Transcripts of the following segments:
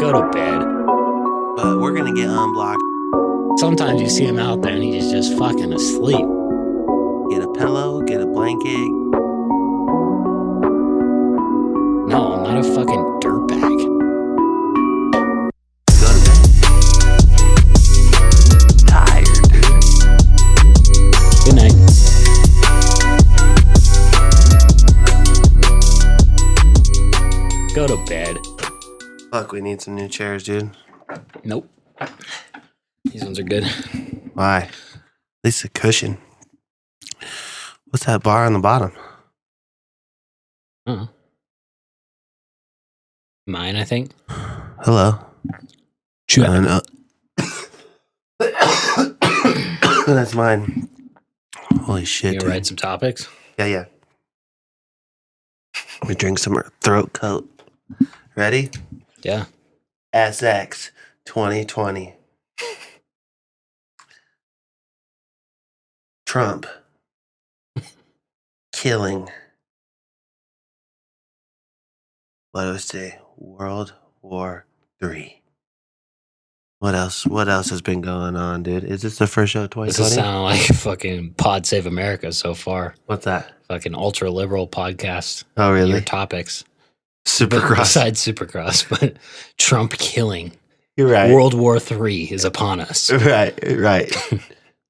Go to bed. But we're gonna get unblocked. Sometimes you see him out there and he's just fucking asleep. Get a pillow, get a blanket. No, I'm not a fucking dirtbag. Go to bed. Tired, dude. Good night. Go to bed. Fuck, we need some new chairs, dude. Nope. These ones are good. Why? At least a cushion. What's that bar on the bottom? Oh. Mine, I think. Hello. Sure. That's mine. Holy shit, You dude. write some topics? Yeah. Let me drink some throat coat. Ready? Yeah. SX 2020. Trump. Killing. What do I say? World War III. What else? What else has been going on, dude? Is this the first show of This is 2020? sounding like fucking Pod Save America so far. What's that? Fucking ultra liberal podcast. Oh, really? Your topics. Supercross. Besides Supercross, but Trump killing. You're right. World War III is upon us. Right.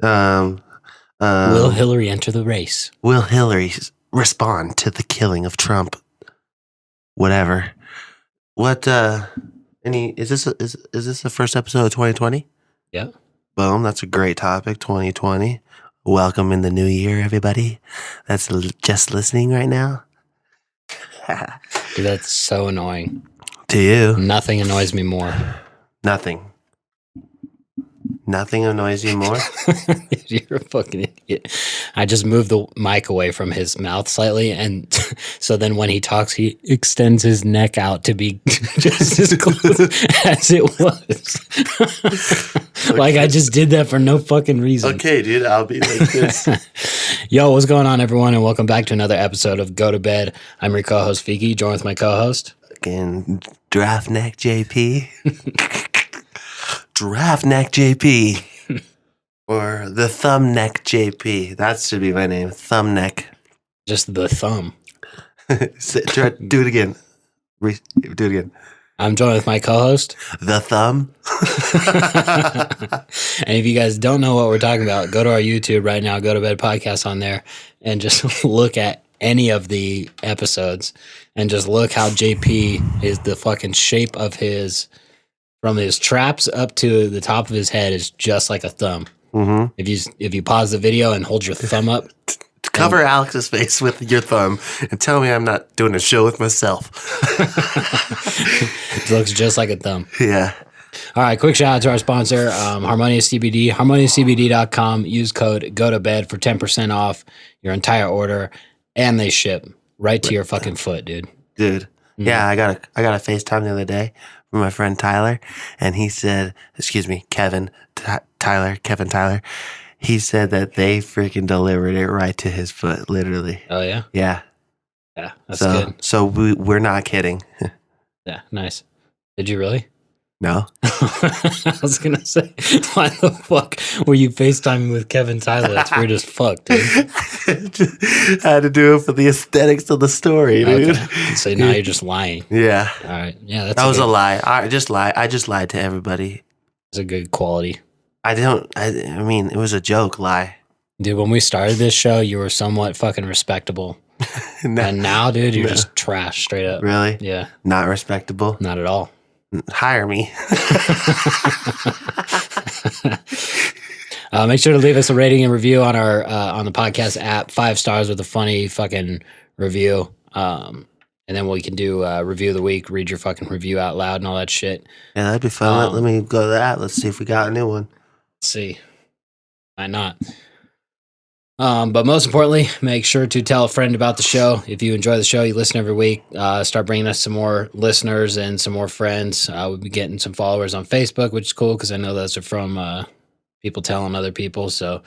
Will Hillary enter the race? Will Hillary respond to the killing of Trump? Whatever. What? Is this the first episode of 2020? Yeah. Boom. That's a great topic. 2020. Welcome in the new year, everybody. That's just listening right now. Dude, that's so annoying. To you, Nothing annoys me more. nothing. Nothing annoys you more. You're a fucking idiot. I just moved the mic away from his mouth slightly, and so then when he talks, he extends his neck out to be just as close as it was. Like I just did that for no fucking reason. Okay, dude, I'll be like this. Yo, what's going on, everyone, and welcome back to another episode of Go to Bed. I'm your co-host, Feeki, joined with my co-host. Fucking Draft Neck JP. Draft Neck JP. Or the Thumb Neck JP. That should be my name. Thumb Neck. Just the thumb. Do it again. Do it again. I'm joined with my co-host. The Thumb. And if you guys don't know what we're talking about, go to our YouTube right now, Go to Bed Podcast on there, and just look at any of the episodes and just look how JP is the fucking shape of his, from his traps up to the top of his head is just like a thumb. Mm-hmm. If you pause the video and hold your thumb up. Cover Alex's face with your thumb and tell me I'm not doing a show with myself. It looks just like a thumb. Yeah. All right, quick shout out to our sponsor, Harmonious CBD, harmoniouscbd.com. Use code go to bed for 10% off your entire order, and they ship right to your fucking foot, dude. Dude. Mm-hmm. Yeah, I got a FaceTime the other day from my friend Tyler, and he said, Kevin Tyler. He said that they freaking delivered it right to his foot, literally. Oh, yeah? Yeah. Yeah, that's good. So we're not kidding. Yeah, nice. Did you really? No. I was going to say, why the fuck were you FaceTiming with Kevin Tyler? That's weird as fuck, dude. I had to do it for the aesthetics of the story, dude. Okay. So now you're just lying. Yeah. All right. Yeah, that was a lie. I just lied to everybody. That's a good quality. I mean, it was a joke lie. Dude, when we started this show, you were somewhat fucking respectable. And now, dude, you're just trash straight up. Really? Yeah. Not respectable? Not at all. Hire me. Make sure to leave us a rating and review on our on the podcast app. 5 stars with a funny fucking review. And then we can do review of the week, read your fucking review out loud and all that shit. Yeah, that'd be fun. Let me go to that. Let's see if we got a new one. Let's see. Why not? But most importantly, make sure to tell a friend about the show. If you enjoy the show, you listen every week. Start bringing us some more listeners and some more friends. We'll be getting some followers on Facebook, which is cool because I know those are from people telling other people. So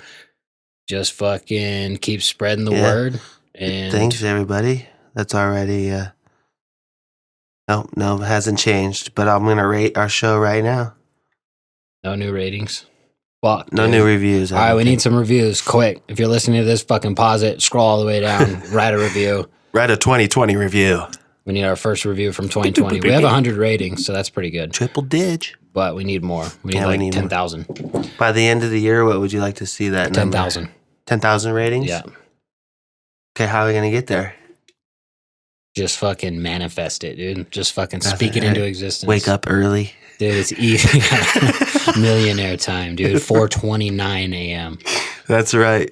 just fucking keep spreading the word. And thanks, everybody. That's already No, it hasn't changed. But I'm gonna rate our show right now. No new ratings. Fuck. No new reviews. All right, we need some reviews. Quick. If you're listening to this, fucking pause it, scroll all the way down, write a review. Write a 2020 review. We need our first review from 2020. We have 100 ratings, so that's pretty good. Triple dig. But we need more. We need 10,000. By the end of the year, what would you like to see that 10,000. 10,000 ratings? Yeah. Okay, how are we going to get there? Just fucking manifest it, dude. Just fucking speak it into existence. Wake up early. Dude, it's easy. Millionaire time, dude. 4:29 a.m. That's right.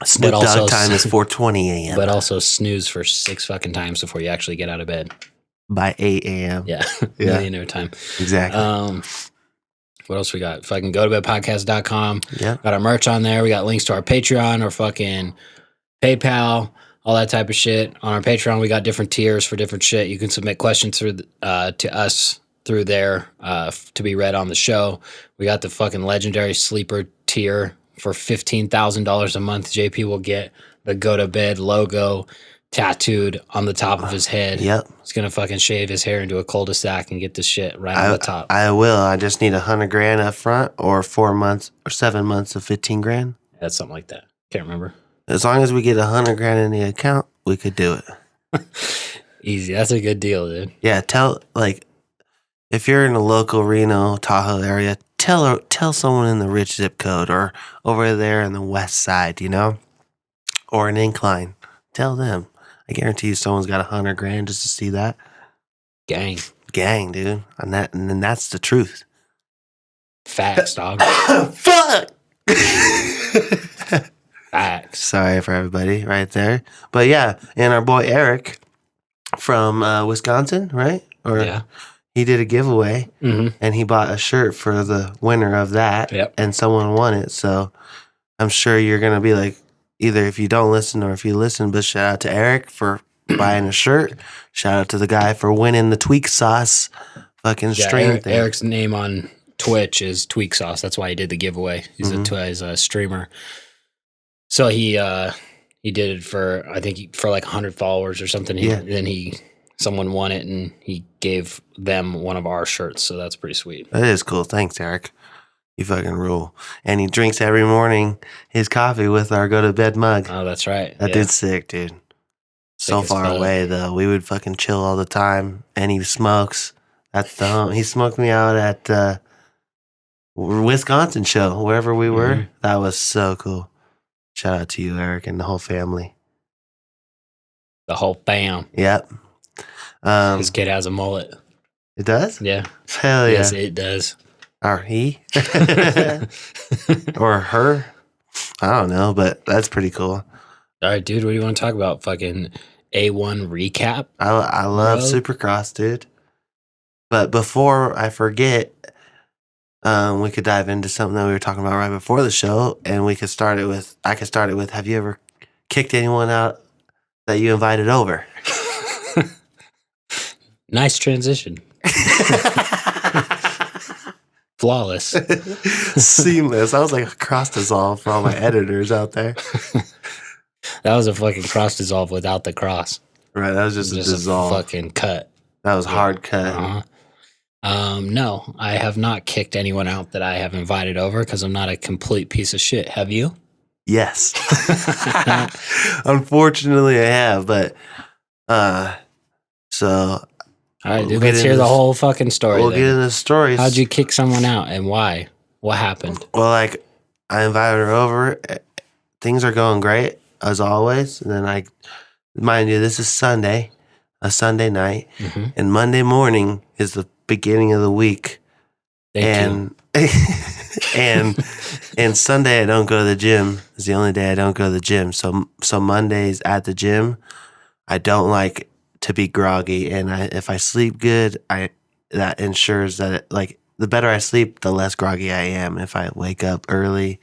Snoop Dogg time is 4:20 a.m. But also snooze for 6 fucking times before you actually get out of bed. By 8 a.m. Yeah. Millionaire time. Exactly. What else we got? Fucking go to bedpodcast.com. Yeah. Got our merch on there. We got links to our Patreon, our fucking PayPal, all that type of shit. On our Patreon, we got different tiers for different shit. You can submit questions through to us through there to be read on the show. We got the fucking legendary sleeper tier for $15,000 a month. JP will get the Go to Bed logo tattooed on the top of his head. Yep. He's gonna fucking shave his hair into a cul-de-sac and get this shit right on the top. I will. I just need $100,000 up front, or 4 months or 7 months of $15,000. That's something like that. Can't remember. As long as we get $100,000 in the account, we could do it. Easy. That's a good deal, dude. Yeah. If you're in the local Reno, Tahoe area, tell someone in the rich zip code or over there in the west side, or an incline. Tell them. I guarantee you someone's got $100,000 just to see that. Gang, dude. And then that's the truth. Facts, dog. Fuck! Facts. Sorry for everybody right there. But yeah, and our boy Eric from Wisconsin, right? Yeah. He did a giveaway, and he bought a shirt for the winner of that, and someone won it. So I'm sure you're going to be like, either if you don't listen or if you listen, but shout out to Eric for buying a shirt. Shout out to the guy for winning the Tweak Sauce fucking stream thing. Eric's name on Twitch is Tweak Sauce. That's why he did the giveaway. He's a streamer. So he did it for, I think, for like 100 followers or something. Then someone won it and he gave them one of our shirts. So that's pretty sweet. That is cool. Thanks, Eric. You fucking rule. And he drinks every morning his coffee with our go to bed mug. Oh, that's right. That dude's sick, dude. So far away, though. We would fucking chill all the time. And he smokes. That's the home. He smoked me out at Wisconsin show, wherever we were. That was so cool. Shout out to you, Eric, and the whole family. The whole fam. Yep. His kid has a mullet. It does? Yeah. Hell yeah. Yes, it does. Or he? Or her? I don't know, but that's pretty cool. All right, dude, what do you want to talk about? Fucking A1 recap? I love Supercross, dude. But before I forget, we could dive into something that we were talking about right before the show, and I could start it with, have you ever kicked anyone out that you invited over? Nice transition. Flawless. Seamless. I was like a cross dissolve for all my editors out there. That was a fucking cross dissolve without the cross. Right, that was just a dissolve. A fucking cut. That was hard cut. No, I have not kicked anyone out that I have invited over because I'm not a complete piece of shit. Have you? Yes. Unfortunately, I have, but so. All right, dude, let's hear the whole fucking story. We'll get into the stories. How'd you kick someone out and why? What happened? Well, I invited her over. Things are going great, as always. And then mind you, this is Sunday, a Sunday night. And Monday morning is the beginning of the week. And Sunday I don't go to the gym. It's the only day I don't go to the gym. So Mondays at the gym, I don't like to be groggy, and if I sleep good, that ensures that the better I sleep, the less groggy I am. If I wake up early,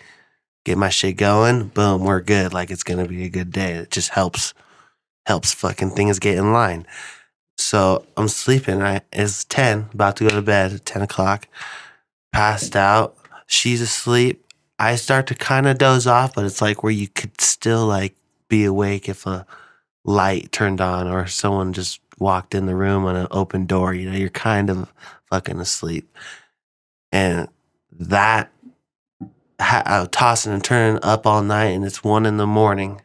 get my shit going, boom, we're good. It's gonna be a good day. It just helps fucking things get in line. So I'm sleeping. It's 10, about to go to bed at 10 o'clock. Passed out. She's asleep. I start to kind of doze off, but it's where you could still be awake if a light turned on or someone just walked in the room on an open door. You know, you're kind of fucking asleep. And that, I was tossing and turning up all night, and it's 1 a.m.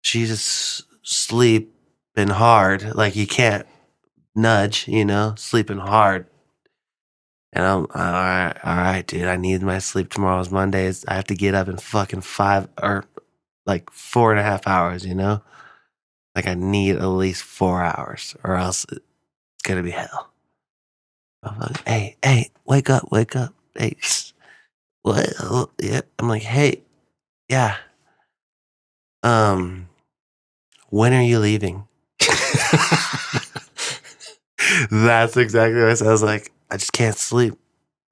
She's just sleeping hard. Like, you can't nudge, you know, sleeping hard. And I'm all right, dude. I need my sleep. Tomorrow's Monday. I have to get up in fucking 4.5 hours, you know? Like, I need at least 4 hours, or else it's gonna be hell. I'm like, hey, wake up. Hey, what? Yeah. I'm like, hey, yeah. When are you leaving? That's exactly what I said. I was like, I just can't sleep.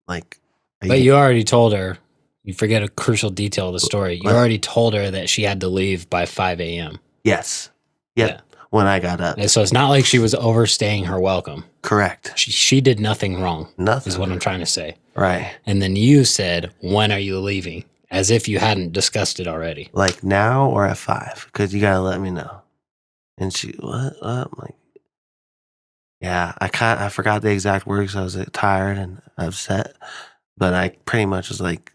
Like, but you already told her. You forget a crucial detail of the story. You already told her that she had to leave by 5 a.m. Yes. Yep. Yeah. When I got up. And so it's not like she was overstaying her welcome. Correct. She did nothing wrong. Nothing. Is what I'm trying to say. Right. And then you said, when are you leaving? As if you hadn't discussed it already. Like now or at 5? Because you got to let me know. And she, what? I'm like, yeah, I forgot the exact words. I was tired and upset. But I pretty much was like,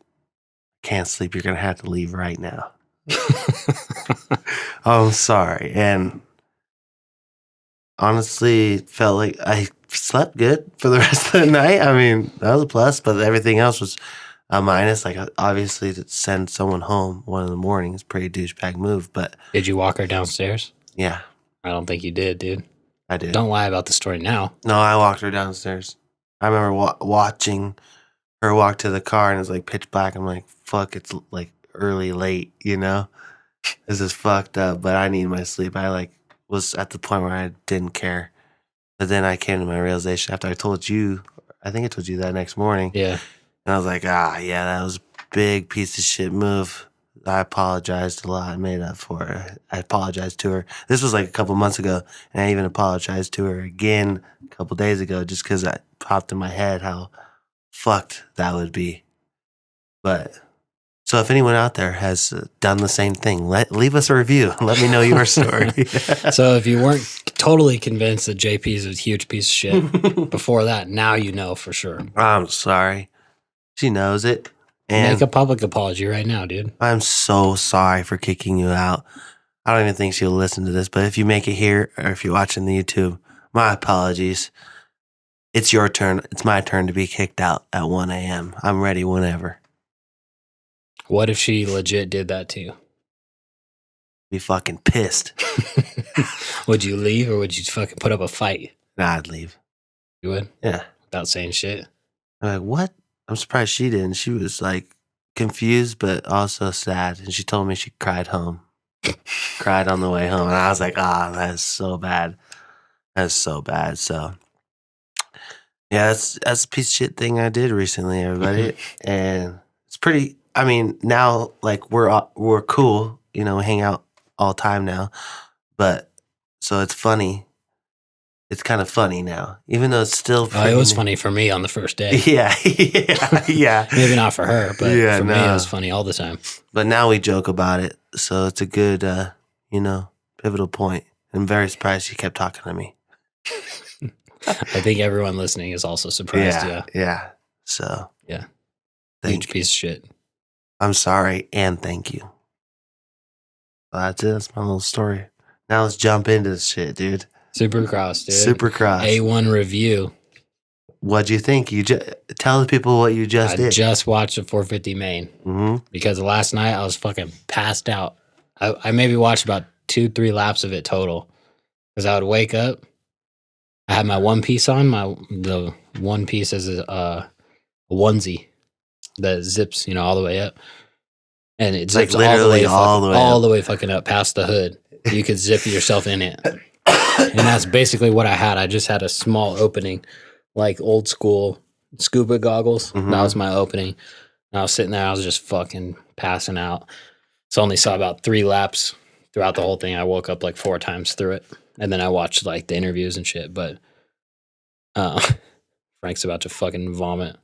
can't sleep. You're going to have to leave right now. I'm sorry. And honestly, felt like I slept good for the rest of the night. I mean, that was a plus, but everything else was a minus. Like, obviously, to send someone home 1 a.m. is a pretty douchebag move. But did you walk her downstairs? Yeah. I don't think you did, dude. I did. Don't lie about the story now. No, I walked her downstairs. I remember watching her walk to the car, and it's like pitch black. I'm like, fuck, it's like early, late, you know? This is fucked up, but I need my sleep. I was at the point where I didn't care. But then I came to my realization after I told you, I think I told you that next morning. Yeah. And I was like, yeah, that was a big piece of shit move. I apologized a lot. I made up for it. I apologized to her. This was like a couple months ago, and I even apologized to her again a couple days ago just because it popped in my head how fucked that would be. But so if anyone out there has done the same thing, leave us a review. Let me know your story. So if you weren't totally convinced that JP is a huge piece of shit before that, now you know for sure. I'm sorry. She knows it. And make a public apology right now, dude. I'm so sorry for kicking you out. I don't even think she'll listen to this, but if you make it here or if you're watching the YouTube, my apologies. It's your turn. It's my turn to be kicked out at 1 a.m. I'm ready whenever. What if she legit did that to you? Be fucking pissed. Would you leave or would you fucking put up a fight? Nah, I'd leave. You would? Yeah. Without saying shit? I'm like, what? I'm surprised she didn't. She was like confused, but also sad. And she told me she cried home. Cried on the way home. And I was like, that's so bad. That's so bad. So, yeah, that's a piece of shit thing I did recently, everybody. And it's pretty, I mean, now, like, we're cool. You know, we hang out all the time now. But, so it's funny. It's kind of funny now, even though it's still. It was funny for me on the first day. Yeah. Maybe not for her, but for me, it was funny all the time. But now we joke about it, so it's a good, pivotal point. I'm very surprised she kept talking to me. I think everyone listening is also surprised. Yeah. So yeah, huge piece of shit. I'm sorry and thank you. Well, that's it. That's my little story. Now let's jump into this shit, dude. Supercross, dude. Supercross. A1 review. What'd you think? Tell the people what you just did. I just watched the 450 main because last night I was fucking passed out. I maybe watched about 2-3 laps of it total because I would wake up. I had my one piece on. The one piece is a onesie that zips, all the way up, and it zips like literally all the way fucking up past the hood. You could zip yourself in it. And that's basically what I had. I just had a small opening, like old school scuba goggles. That was my opening. And I was sitting there. I was just fucking passing out. So I only saw about 3 laps throughout the whole thing. I woke up like 4 times through it. And then I watched like the interviews and shit. But Frank's about to fucking vomit.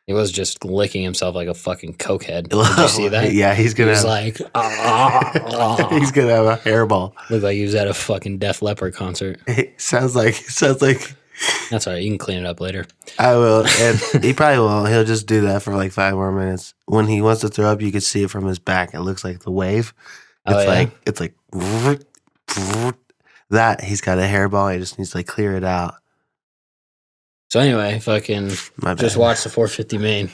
He was just licking himself like a fucking cokehead. Did you see that? Yeah, he's gonna. He was Have, like, he's gonna have a hairball. Looked like he was at a fucking Def Leppard concert. It sounds like. That's all right. You can clean it up later. I will, and he probably won't. He'll just do that for like 5 more minutes. When he wants to throw up, you can see it from his back. It looks like the wave. It's like that. He's got a hairball. He just needs to like clear it out. So anyway, fucking just watched the 450 main.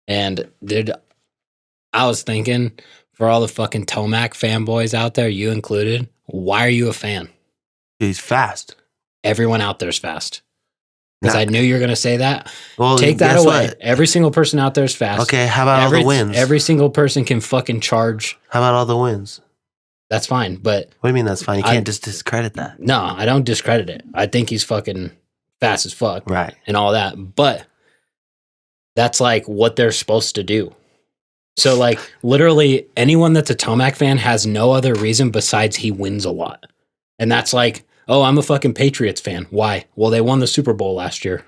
And dude, I was thinking, for all the fucking Tomac fanboys out there, you included, why are you a fan? He's fast. Everyone out there's fast. Because I knew you were going to say that. Well, take that away. What? Every single person out there is fast. Okay, how about all the wins? Every single person can fucking charge. How about all the wins? That's fine, but... What do you mean that's fine? You can't just discredit that. No, I don't discredit it. I think he's fucking fast as fuck. Right. And all that. But that's like what they're supposed to do. So like literally anyone that's a Tomac fan has no other reason besides he wins a lot. And that's like, oh, I'm a fucking Patriots fan. Why? Well, they won the Super Bowl last year.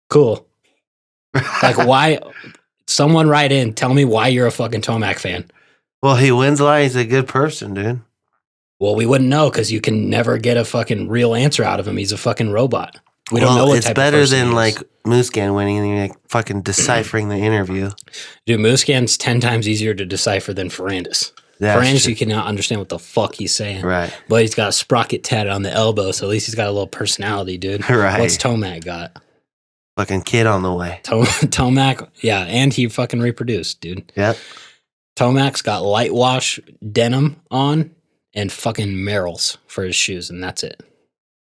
Cool. Like why? Someone write in, tell me why you're a fucking Tomac fan. Well, he wins a lot. He's a good person, dude. Well, we wouldn't know because you can never get a fucking real answer out of him. He's a fucking robot. We don't know what type of person he is. It's better than like Muscan winning and you're like fucking deciphering the interview. Dude, Muscan's 10 times easier to decipher than Ferrandis. Ferrandis, you cannot understand what the fuck he's saying. Right. But he's got a sprocket tatted on the elbow, so at least he's got a little personality, dude. Right. What's Tomac got? Fucking kid on the way. Tomac, yeah, and he fucking reproduced, dude. Yep. Tomac's got light wash denim on and fucking Merrells for his shoes, and that's it.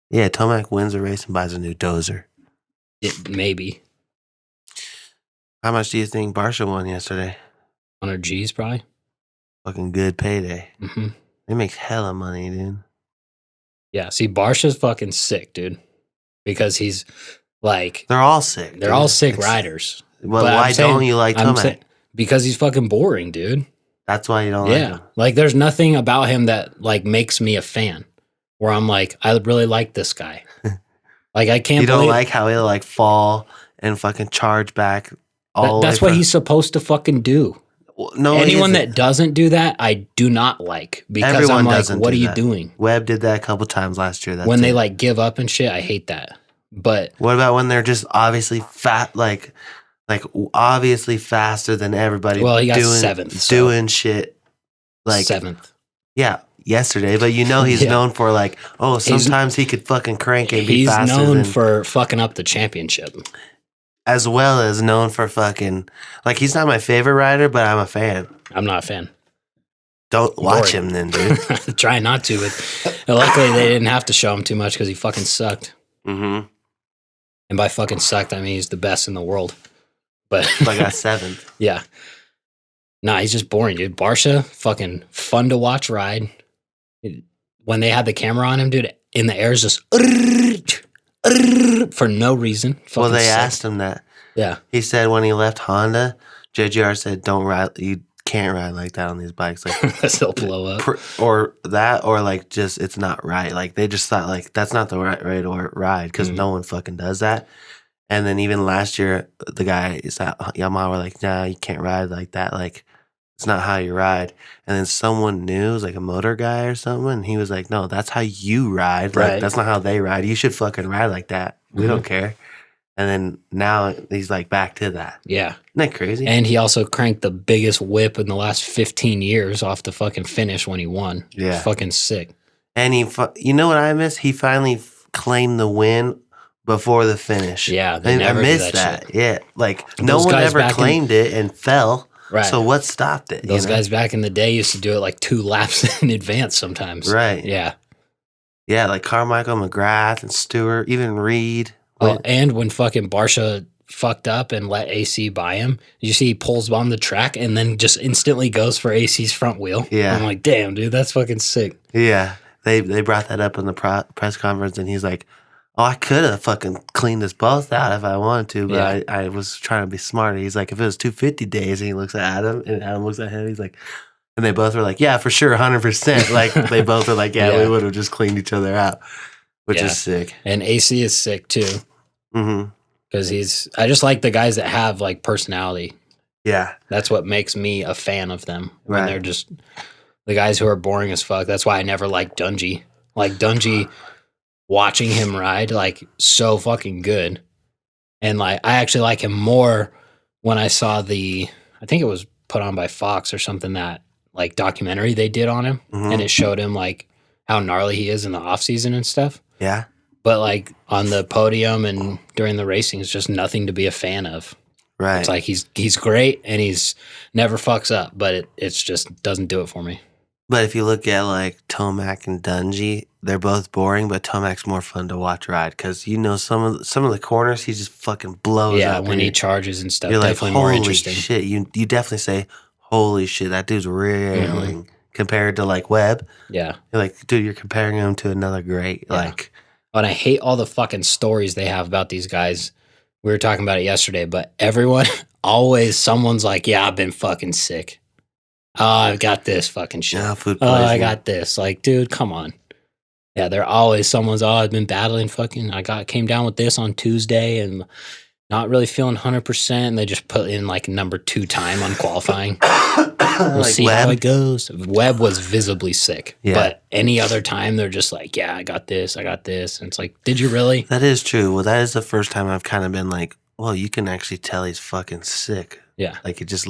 Yeah, Tomac wins a race and buys a new dozer. Maybe. How much do you think Barsha won yesterday? 100 G's probably. Fucking good payday. Mm-hmm. They make hella money, dude. Yeah, see, Barsha's fucking sick, dude. Because he's like... They're all sick. They're all sick riders. Well, why don't you like Tomac? Because he's fucking boring, dude. That's why you don't like him. Yeah, like there's nothing about him that like makes me a fan. Where I'm like, I really like this guy. Like I can't. You don't like how he'll like fall and fucking charge back. That's what he's supposed to fucking do. Well, no, anyone that doesn't do that, I do not like because Everyone I'm like, what are you doing? Webb did that a couple times last year. When they like give up and shit, I hate that. But what about when they're just obviously fat, like obviously faster than everybody? Well, he got 7th, doing shit like 7th. Yeah, yesterday. But you know he's known for like, oh, sometimes he could fucking crank and be faster. He's known for fucking up the championship. As well as known for fucking, like, he's not my favorite rider, but I'm a fan. I'm not a fan. Don't watch him then, dude. Try not to, but luckily they didn't have to show him too much because he fucking sucked. Mm-hmm. And by fucking sucked, I mean he's the best in the world. But I got 7th. Yeah. Nah, he's just boring, dude. Barsha, fucking fun to watch ride. When they had the camera on him, dude, in the air is just for no reason. Well, they asked him that. Yeah. He said when he left Honda, JGR said, don't ride, you can't ride like that on these bikes. Like, they'll blow up. Or like just, it's not right. Like, they just thought, like, that's not the right way to ride because no one fucking does that. And then even last year, the guys at Yamaha were like, nah, you can't ride like that. Like, it's not how you ride. And then someone new, it was like a motor guy or something, and he was like, no, that's how you ride. Like, right. That's not how they ride. You should fucking ride like that. We don't care. And then now he's like back to that. Yeah. Isn't that crazy? And he also cranked the biggest whip in the last 15 years off the fucking finish when he won. Yeah. It's fucking sick. And you know what I miss? He finally claimed the win before the finish. Yeah. I missed that. Yeah. Like, no one ever claimed it and fell. Right. So what stopped it? Those guys back in the day used to do it like 2 laps in advance sometimes. Right. Yeah. Yeah, like Carmichael, McGrath, and Stewart, even Reed. Well, and when fucking Barsha fucked up and let AC buy him, you see he pulls on the track and then just instantly goes for AC's front wheel. Yeah. I'm like, damn, dude, that's fucking sick. Yeah. They brought that up in the press conference, and he's like, oh, I could have fucking cleaned us both out if I wanted to, but I was trying to be smarter. He's like, if it was 250 days, and he looks at Adam, and Adam looks at him, he's like, and they both were like, yeah, for sure, 100%. Like, they both were like, yeah, we would have just cleaned each other out, which is sick. And AC is sick, too. Mm-hmm. Because I just like the guys that have like personality. Yeah. That's what makes me a fan of them. When Right. they're just the guys who are boring as fuck. That's why I never liked Dungy. Like Dungy, watching him ride, like so fucking good. And like I actually like him more when I saw I think it was put on by Fox or something, that like documentary they did on him, and it showed him like how gnarly he is in the off season and stuff. Yeah. But like on the podium and during the racing, it's just nothing to be a fan of. Right. It's like he's great and he's never fucks up, but it's just doesn't do it for me. But if you look at like Tomac and Dungy, they're both boring, but Tomac's more fun to watch ride because you know some of the corners he just fucking blows up. Yeah, when he charges and stuff, you're definitely like, more holy interesting. shit! You definitely say, holy shit, that dude's railing compared to like Webb. Yeah, You're like, dude, you're comparing him to another great. Yeah. Like, and I hate all the fucking stories they have about these guys. We were talking about it yesterday, but everyone always someone's like, yeah, I've been fucking sick. Oh, I've got this fucking shit. yeah, food Oh, poisoning. I got this. Like, dude, come on. Yeah, they're always someone's, I've been battling fucking, came down with this on Tuesday and not really feeling 100%. And they just put in like number 2 time on qualifying. We'll like see Webb. how it goes. Webb was visibly sick. Yeah. But any other time, they're just like, yeah, I got this. And it's like, did you really? That is true. Well, that is the first time I've kind of been like, well, you can actually tell he's fucking sick. Yeah. Like it just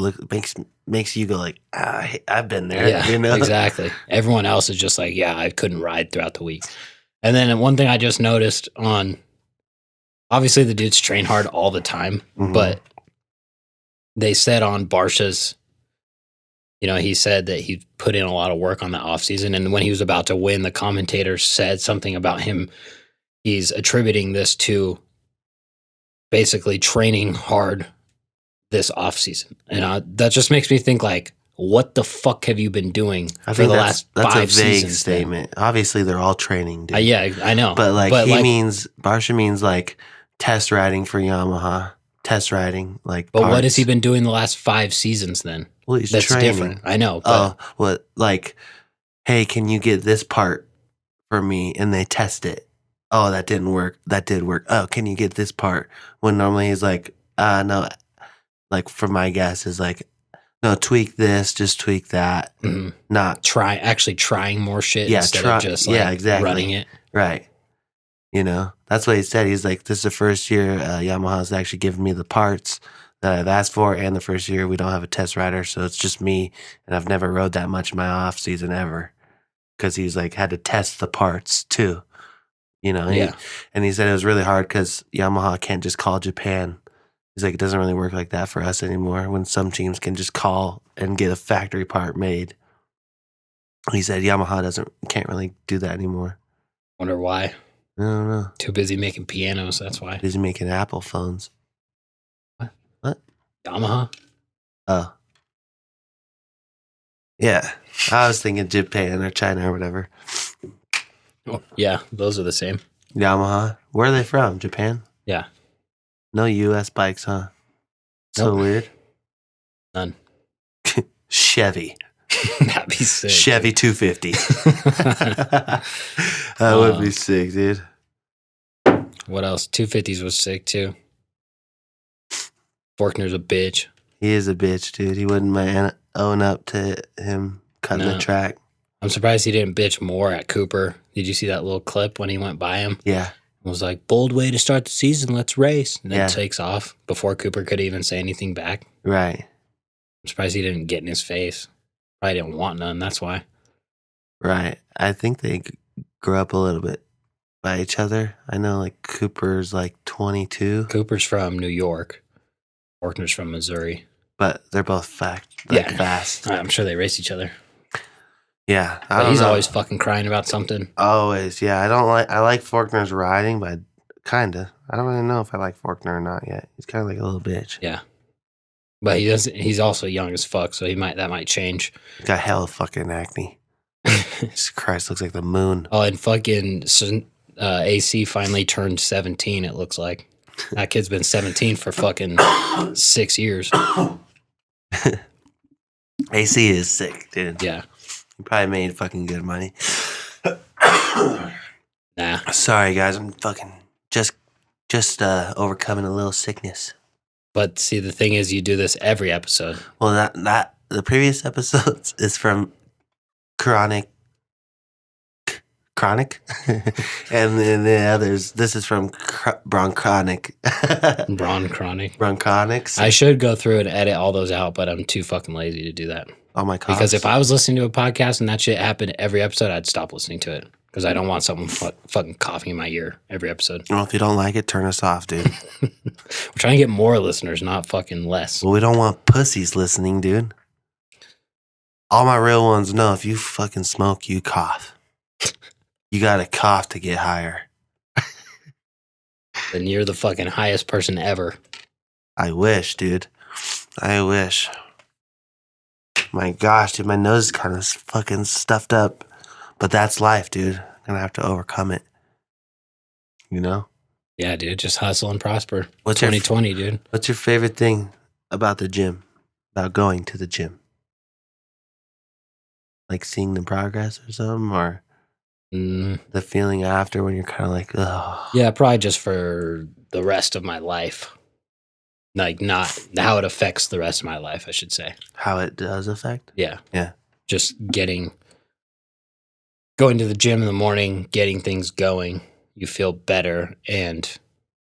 makes you go like, I've been there. Yeah, you know? exactly. Everyone else is just like, yeah, I couldn't ride throughout the week. And then one thing I just noticed obviously the dudes train hard all the time, but they said on Barsha's, he said that he put in a lot of work on the off season. And when he was about to win, the commentator said something about him. He's attributing this to basically training hard this off season. And that just makes me think like, what the fuck have you been doing for the last 5 that's a vague seasons? statement. Obviously, they're all training, dude. Yeah, I know. But Barsha means like test riding for Yamaha. Test riding, like. But parts. what has he been doing the last 5 seasons then? Well, he's That's training. different. I know. But what? Like, hey, can you get this part for me? And they test it. Oh, that didn't work. That did work. Oh, can you get this part? When normally he's like, no. Like, for my guess is like, no, tweak this, just tweak that. Not trying more shit instead of just like exactly. running it. Right. That's what he said. He's like, this is the first year Yamaha's actually given me the parts that I've asked for, and the first year we don't have a test rider, so it's just me, and I've never rode that much in my off season ever, because he's like had to test the parts too, Yeah. And he said it was really hard because Yamaha can't just call Japan. He's like, it doesn't really work like that for us anymore. When some teams can just call and get a factory part made, he said Yamaha can't really do that anymore. Wonder why. I don't know. Too busy making pianos. That's why. Busy making Apple phones. What? Yamaha. Oh. Yeah. I was thinking Japan or China or whatever. Oh, yeah, those are the same. Yamaha. Where are they from? Japan? Yeah. No U.S. bikes, huh? So Nope. weird. None. Chevy. That'd be sick. Chevy 250. That would be sick, dude. What else? 250s was sick too. Forkner's a bitch. He is a bitch, dude. He wouldn't mind own up to him cutting the track. I'm surprised he didn't bitch more at Cooper. Did you see that little clip when he went by him? Yeah. It was like, bold way to start the season. Let's race. And then takes off before Cooper could even say anything back. Right. I'm surprised he didn't get in his face. Probably didn't want none. That's why. Right. I think they grew up a little bit by each other. I know like Cooper's like 22. Cooper's from New York. Forkner's from Missouri. But they're both fast. I'm sure they race each other. Yeah. But he's always fucking crying about something. Always. Yeah. I like Forkner's riding, but kinda. I don't really know if I like Forkner or not yet. He's kind of like a little bitch. Yeah. But he's also young as fuck, so that might change. He's got hella fucking acne. Jesus Christ, looks like the moon. Oh, and fucking AC finally turned 17, it looks like. That kid's been 17 for fucking 6 years. AC is sick, dude. Yeah. He probably made fucking good money. Nah. Sorry, guys. I'm fucking just Just overcoming a little sickness. But see, the thing is, you do this every episode. Well, that the previous episodes is from chronic, and then the others. This is from bronchonic. Bronchonics. I should go through and edit all those out, but I'm too fucking lazy to do that. Oh my god! Because if I was listening to a podcast and that shit happened every episode, I'd stop listening to it. Because I don't want someone fucking coughing in my ear every episode. Well, if you don't like it, turn us off, dude. We're trying to get more listeners, not fucking less. Well, we don't want pussies listening, dude. All my real ones know if you fucking smoke, you cough. You gotta cough to get higher. Then you're the fucking highest person ever. I wish, dude. I wish. My gosh, dude, my nose is kind of fucking stuffed up. But that's life, dude. I'm gonna have to overcome it. You know? Yeah, dude. Just hustle and prosper. What's 2020, dude. What's your favorite thing about the gym? About going to the gym? Like seeing the progress or something? Or the feeling after when you're kind of like, oh. Yeah, probably just for the rest of my life. Like, not how it affects the rest of my life, I should say. How it does affect? Yeah. Yeah. Just going to the gym in the morning, getting things going, you feel better and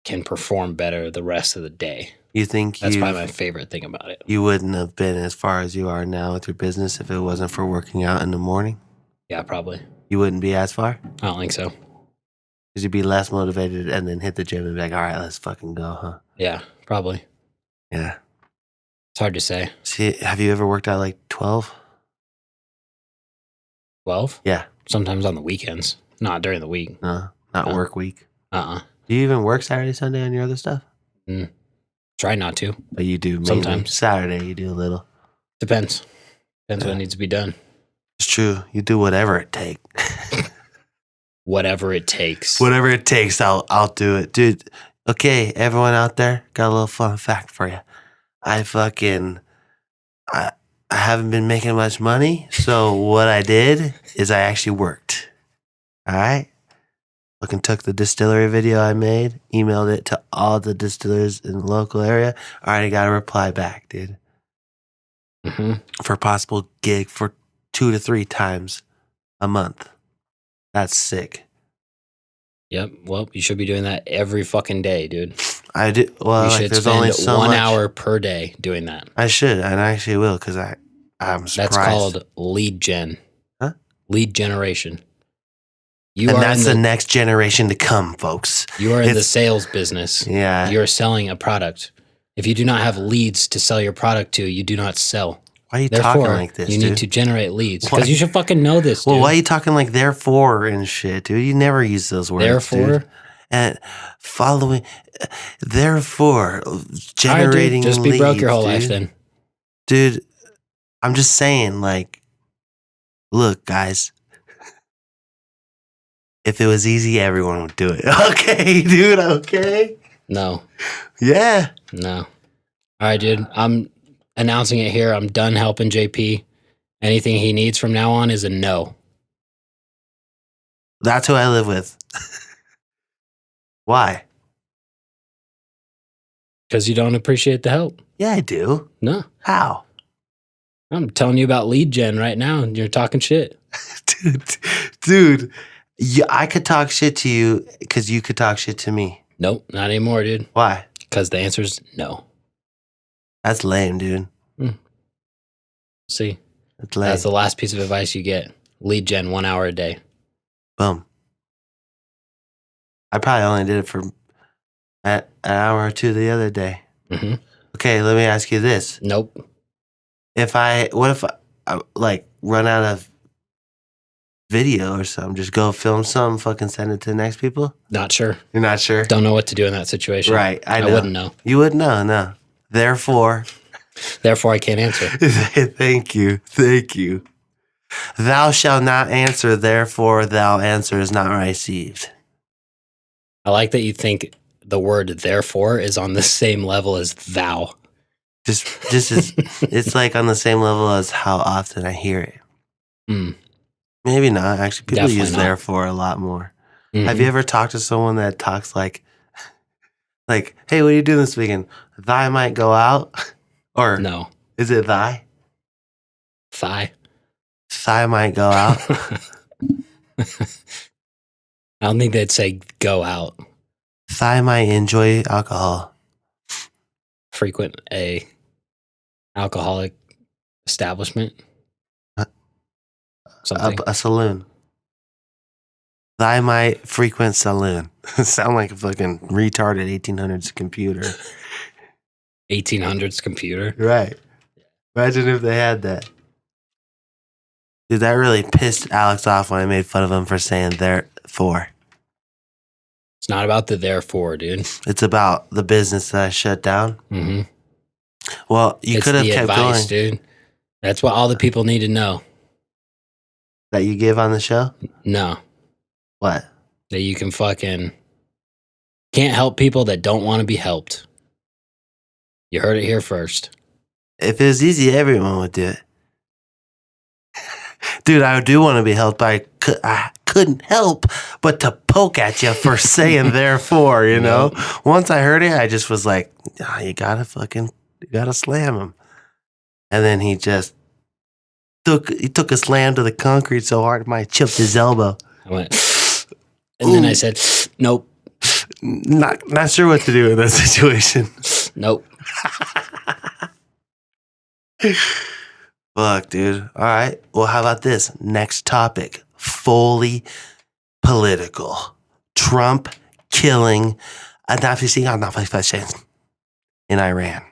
can perform better the rest of the day. You think that's probably my favorite thing about it. You wouldn't have been as far as you are now with your business if it wasn't for working out in the morning? Yeah, probably. You wouldn't be as far? I don't think so. Because you'd be less motivated and then hit the gym and be like, all right, let's fucking go, huh? Yeah, probably. Yeah. It's hard to say. See, have you ever worked out like 12? 12? Yeah. Sometimes on the weekends. Not during the week. No, not work week. Uh-uh. Do you even work Saturday, Sunday on your other stuff? Try not to. But you do. Mainly. Sometimes. Saturday, you do a little. Depends. Depends what needs to be done. It's true. You do whatever it takes. Whatever it takes. Whatever it takes, I'll do it. Dude, okay, everyone out there, got a little fun fact for you. I haven't been making much money, so what I did is I actually worked. All right? Fucking took the distillery video I made, emailed it to all the distillers in the local area. Already got a reply back, dude. For a possible gig for 2 to 3 times a month. That's sick. Yep. Well, you should be doing that every fucking day, dude. I do. Well, you like, should there's spend only so 1 much. hour per day doing that. I should, and I actually will, because I'm surprised. That's called lead gen. Huh? Lead generation. And that's the next generation to come, folks. You are in the sales business. Yeah. You're selling a product. If you do not have leads to sell your product to, you do not sell. Why are you talking like this, you dude? need to generate leads. Because you should fucking know this, dude. Well, why are you talking like therefore and shit, dude? You never use those words, Therefore? dude. And following, therefore, generating just be leads, broke your whole dude. life then. Dude, I'm just saying, like, look, guys. If it was easy, everyone would do it. Okay, dude, okay? No. Yeah. No. All right, dude. I'm announcing it here. I'm done helping JP. Anything he needs from now on is a no. That's who I live with. Why? Because you don't appreciate the help. Yeah, I do. No. How? I'm telling you about lead gen right now, and you're talking shit. Dude, I could talk shit to you because you could talk shit to me. Nope, not anymore, dude. Why? Because the answer is no. That's lame, dude. See? That's lame. That's the last piece of advice you get. Lead gen 1 hour a day. Boom. I probably only did it for an hour or two the other day. Okay, let me ask you this. Nope. What if I like run out of video or something? Just go film some, fucking send it to the next people? Not sure. You're not sure? Don't know what to do in that situation. Right, I know. I wouldn't know. You wouldn't know, no. Therefore, I can't answer. Thank you. Thou shalt not answer, therefore thou answer is not received. I like that you think the word therefore is on the same level as thou. Just as it's like on the same level as how often I hear it. Maybe not. Actually, people Definitely use not. therefore a lot more. Have you ever talked to someone that talks like Like, hey, what are you doing this weekend? Thy might go out? Or No. is it thy? Thigh. Thigh might go out. I don't think they'd say go out. Thigh might enjoy alcohol. Frequent a alcoholic establishment. Something. A saloon. Thy might frequent saloon. Sound like a fucking retarded 1800s computer. 1800s computer. Right. Imagine if they had that. Dude, that really pissed Alex off when I made fun of him for saying therefore. It's not about the therefore, dude. It's about the business that I shut down. Mm-hmm. Well, you could have kept advice, going. Dude. That's what all the people need to know. That you give on the show? No. What? That you can fucking can't help people that don't want to be helped. You heard it here first. If it was easy, everyone would do it. Dude, I do want to be helped, but I couldn't help but to poke at you for saying therefore, you know? Once I heard it, I just was like, oh, you gotta slam him. And then he just took a slam to the concrete so hard it might chipped his elbow. I went, and then I said, nope. Not sure what to do in that situation. Nope. Fuck, dude. All right. Well, how about this? Next topic. Fully political. Trump killing in Iran.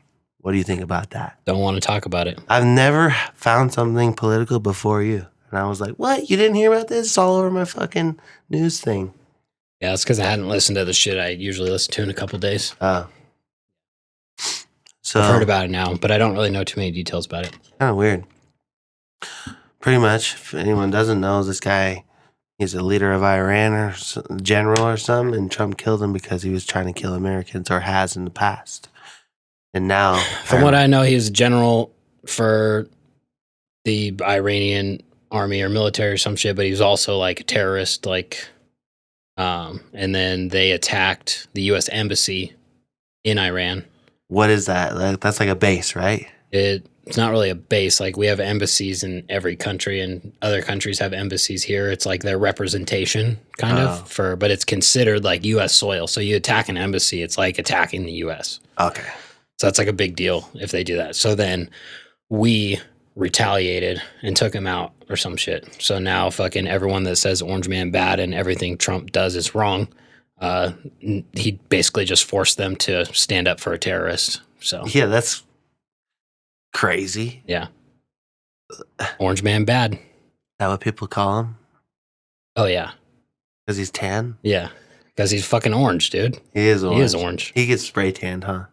What do you think about that? Don't want to talk about it. I've never found something political before you. And I was like, what? You didn't hear about this? It's all over my fucking news thing. Yeah, it's because I hadn't listened to the shit I usually listen to in a couple days. Oh. So I've heard about it now, but I don't really know too many details about it. Kind of weird. Pretty much, if anyone doesn't know, this guy, he's a leader of Iran or general or something, and Trump killed him because he was trying to kill Americans or has in the past. And now... From what I know, he was a general for the Iranian army or military or some shit, but he was also like a terrorist, like... and then they attacked the U.S. embassy in Iran. What is that? That's like a base, right? It's not really a base. Like, we have embassies in every country, and other countries have embassies here. It's like their representation, kind of, but it's considered like U.S. soil. So you attack an embassy, it's like attacking the U.S. Okay. So that's like a big deal if they do that. So then we retaliated and took him out or some shit. So now fucking everyone that says Orange Man bad and everything Trump does is wrong, he basically just forced them to stand up for a terrorist. So yeah, that's crazy. Yeah. Orange Man bad. Is that what people call him? Oh, yeah. Because he's tan? Yeah. Because he's fucking orange, dude. He is orange. He is orange. He gets spray tanned, huh?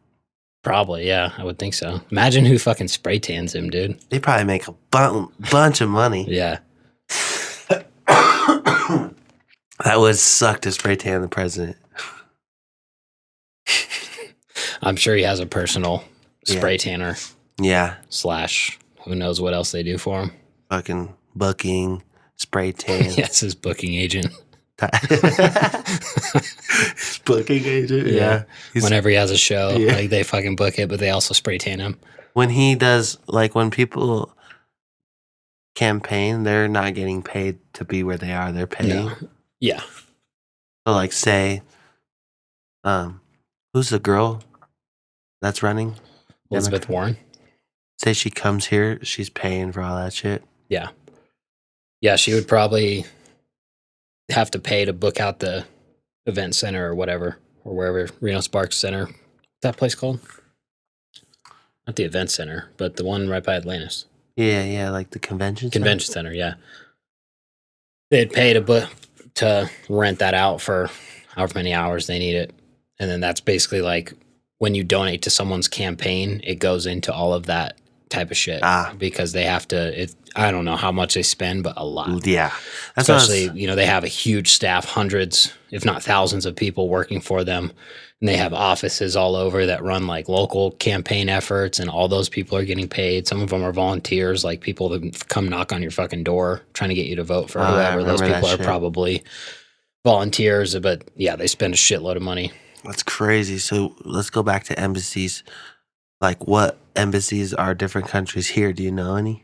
Probably, yeah. I would think so. Imagine who fucking spray tans him, dude. They probably make a bunch of money. Yeah. That would suck to spray tan the president. I'm sure he has a personal spray tanner. Yeah. / who knows what else they do for him. Fucking booking, spray tan. Yes, his booking agent. His booking agent? Yeah. Whenever he has a show, like they fucking book it, but they also spray tan him. When he does, like when people campaign, they're not getting paid to be where they are. They're paying. No. Yeah. So like say, who's the girl that's running? Elizabeth Warren. Say she comes here, she's paying for all that shit. Yeah. Yeah, she would probably have to pay to book out the event center or whatever, or wherever, Reno Sparks Center. What's that place called? Not the event center, but the one right by Atlantis. Yeah, like the convention center, yeah. They'd pay to rent that out for however many hours they need it. And then that's basically like when you donate to someone's campaign, it goes into all of that type of shit. Because they have to, I don't know how much they spend, but a lot. Yeah. Especially, they have a huge staff, hundreds, if not thousands of people working for them. And they have offices all over that run like local campaign efforts, and all those people are getting paid. Some of them are volunteers, like people that come knock on your fucking door trying to get you to vote for whoever. Those people are probably volunteers, but yeah, they spend a shitload of money. That's crazy. So let's go back to embassies. Like, what embassies are different countries here? Do you know any?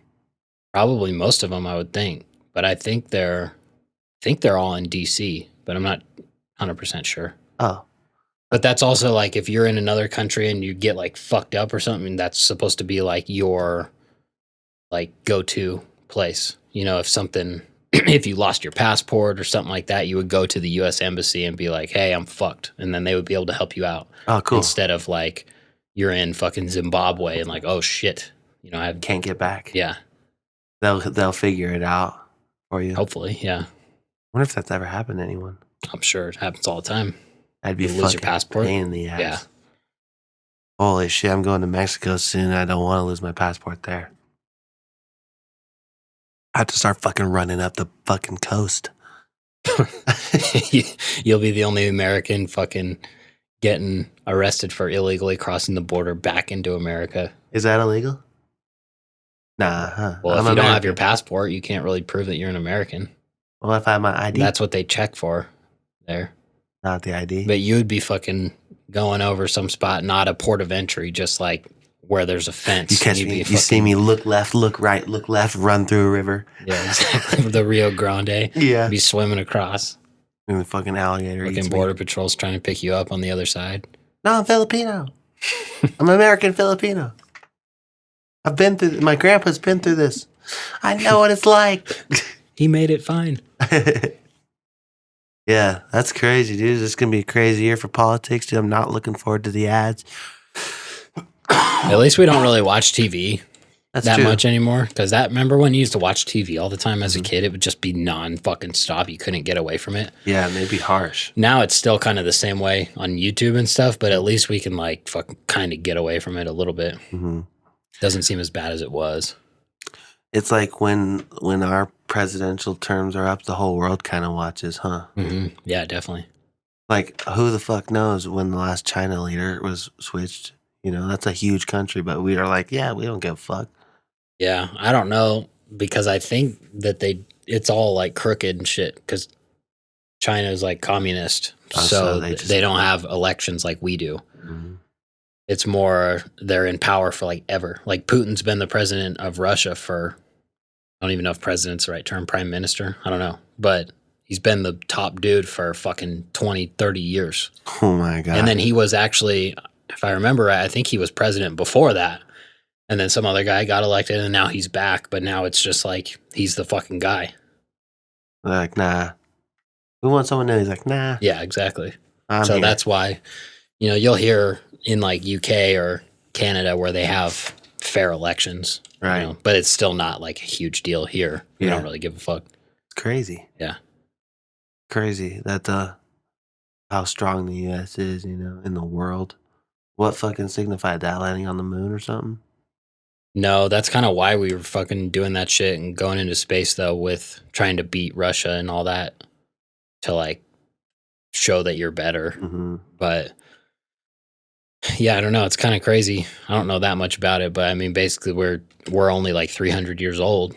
Probably most of them, I would think, but I think they're all in DC, but I'm not 100% sure. Oh, But that's also like if you're in another country and you get like fucked up or something, that's supposed to be like your like go-to place. You know, if something if you lost your passport or something like that, you would go to the US embassy and be like, "Hey, I'm fucked." And then they would be able to help you out. oh, cool. Instead of like you're in fucking Zimbabwe and like, "Oh shit." You know, I Can't get back. yeah. They'll figure it out for you. Hopefully, yeah. I wonder if that's ever happened to anyone. I'm sure it happens all the time. I'd be You lose your fucking passport? pain in the ass. Yeah. Holy shit, I'm going to Mexico soon. I don't want to lose my passport there. I have to start fucking running up the fucking coast. You'll be the only American fucking getting arrested for illegally crossing the border back into America. Is that illegal? Nah, huh? Well, if you don't have your passport, you can't really prove that you're an American. Well, if I have my ID, That's what they check for there. not the ID. But you would be fucking going over some spot, not a port of entry, just like where there's a fence. You catch me, you see me look left, look right, look left, run through a river. Yeah, exactly. The Rio Grande. Yeah. Be swimming across. And the fucking alligator eats Fucking me. border patrol's trying to pick you up on the other side. No, I'm Filipino. I'm American Filipino. I've been through, my grandpa's been through this. I know what it's like. He made it fine. Yeah, that's crazy, dude. This is going to be a crazy year for politics, dude. I'm not looking forward to the ads. At least we don't really watch TV That's that true. much anymore. Because remember when you used to watch TV all the time as a kid? It would just be non-fucking stop. You couldn't get away from it. Yeah, maybe harsh. Now it's still kind of the same way on YouTube and stuff, but at least we can like fucking kind of get away from it a little bit. Mm-hmm. Doesn't seem as bad as it was. It's like when our presidential terms are up, the whole world kind of watches, huh? Mm-hmm. Yeah, definitely. Like, who the fuck knows when the last China leader was switched? You know, that's a huge country, but we are like, yeah, we don't give a fuck. Yeah, I don't know because I think that it's all like crooked and shit because China is like communist, so they don't have elections like we do. Mm-hmm. It's more they're in power for like ever. Like Putin's been the president of Russia for, I don't even know if president's the right term, prime minister. I don't know. But he's been the top dude for fucking 20, 30 years. Oh my God. And then he was actually, if I remember right, I think he was president before that. And then some other guy got elected and now he's back. But now it's just like, he's the fucking guy. They're like, nah. We want someone new. He's like, nah. Yeah, exactly. I'm here. That's why, you know, you'll hear in like UK or Canada where they have fair elections. Right. You know, but it's still not like a huge deal here. We Yeah. don't really give a fuck. It's crazy. Yeah. Crazy that how strong the U.S. is, you know, in the world. What fucking signified that? Landing on the moon or something? No, that's kind of why we were fucking doing that shit and going into space though with trying to beat Russia and all that to like show that you're better. Mm-hmm. But yeah, I don't know. It's kind of crazy. I don't know that much about it, but I mean, basically we're only like 300 years old.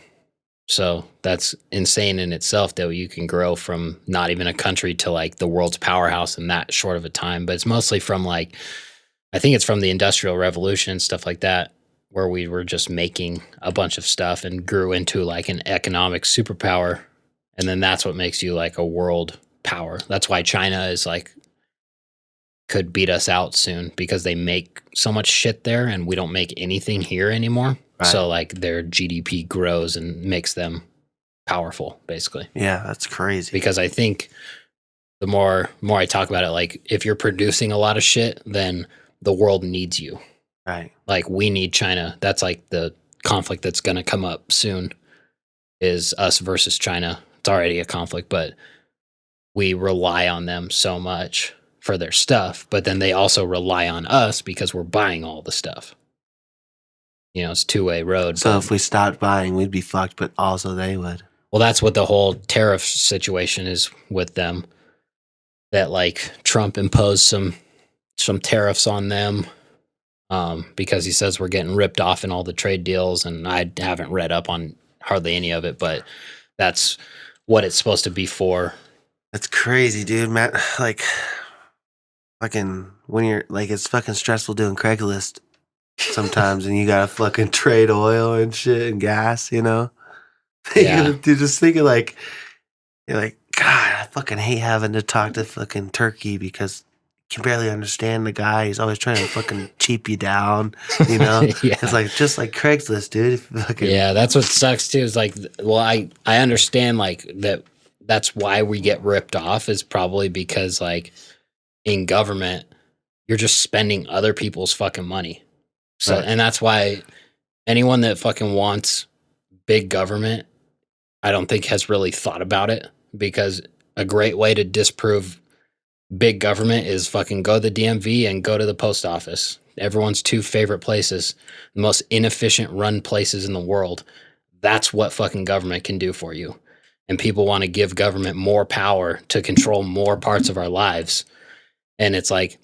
So that's insane in itself that you can grow from not even a country to like the world's powerhouse in that short of a time. But it's mostly from like, I think it's from the Industrial Revolution and stuff like that, where we were just making a bunch of stuff and grew into like an economic superpower. And then that's what makes you like a world power. That's why China is like, could beat us out soon because they make so much shit there and we don't make anything here anymore. Right. So like their GDP grows and makes them powerful basically. Yeah, that's crazy. Because I think the more I talk about it, like if you're producing a lot of shit, then the world needs you. Right. Like we need China. That's like the conflict that's going to come up soon is us versus China. It's already a conflict, but we rely on them so much for their stuff, but then they also rely on us because we're buying all the stuff. You know, it's a two-way road. So if we stopped buying, we'd be fucked, but also they would. Well, that's what the whole tariff situation is with them. That like Trump imposed some tariffs on them because he says we're getting ripped off in all the trade deals, and I haven't read up on hardly any of it, but that's what it's supposed to be for. That's crazy, dude, man. Like, fucking when you're like it's fucking stressful doing Craigslist sometimes, and you gotta fucking trade oil and shit and gas. You know, Yeah. you're just thinking like you're like, God, I fucking hate having to talk to fucking Turkey because you can barely understand the guy. He's always trying to fucking cheap you down. You know, Yeah. it's like just like Craigslist, dude. Fucking, Yeah, that's what sucks too. Is like, well, I understand like that. That's why we get ripped off is probably because like in government, you're just spending other people's fucking money. So, Right. and that's why anyone that fucking wants big government, I don't think has really thought about it because a great way to disprove big government is fucking go to the DMV and go to the post office. Everyone's two favorite places, the most inefficient run places in the world. That's what fucking government can do for you. And people want to give government more power to control more parts of our lives. And it's like,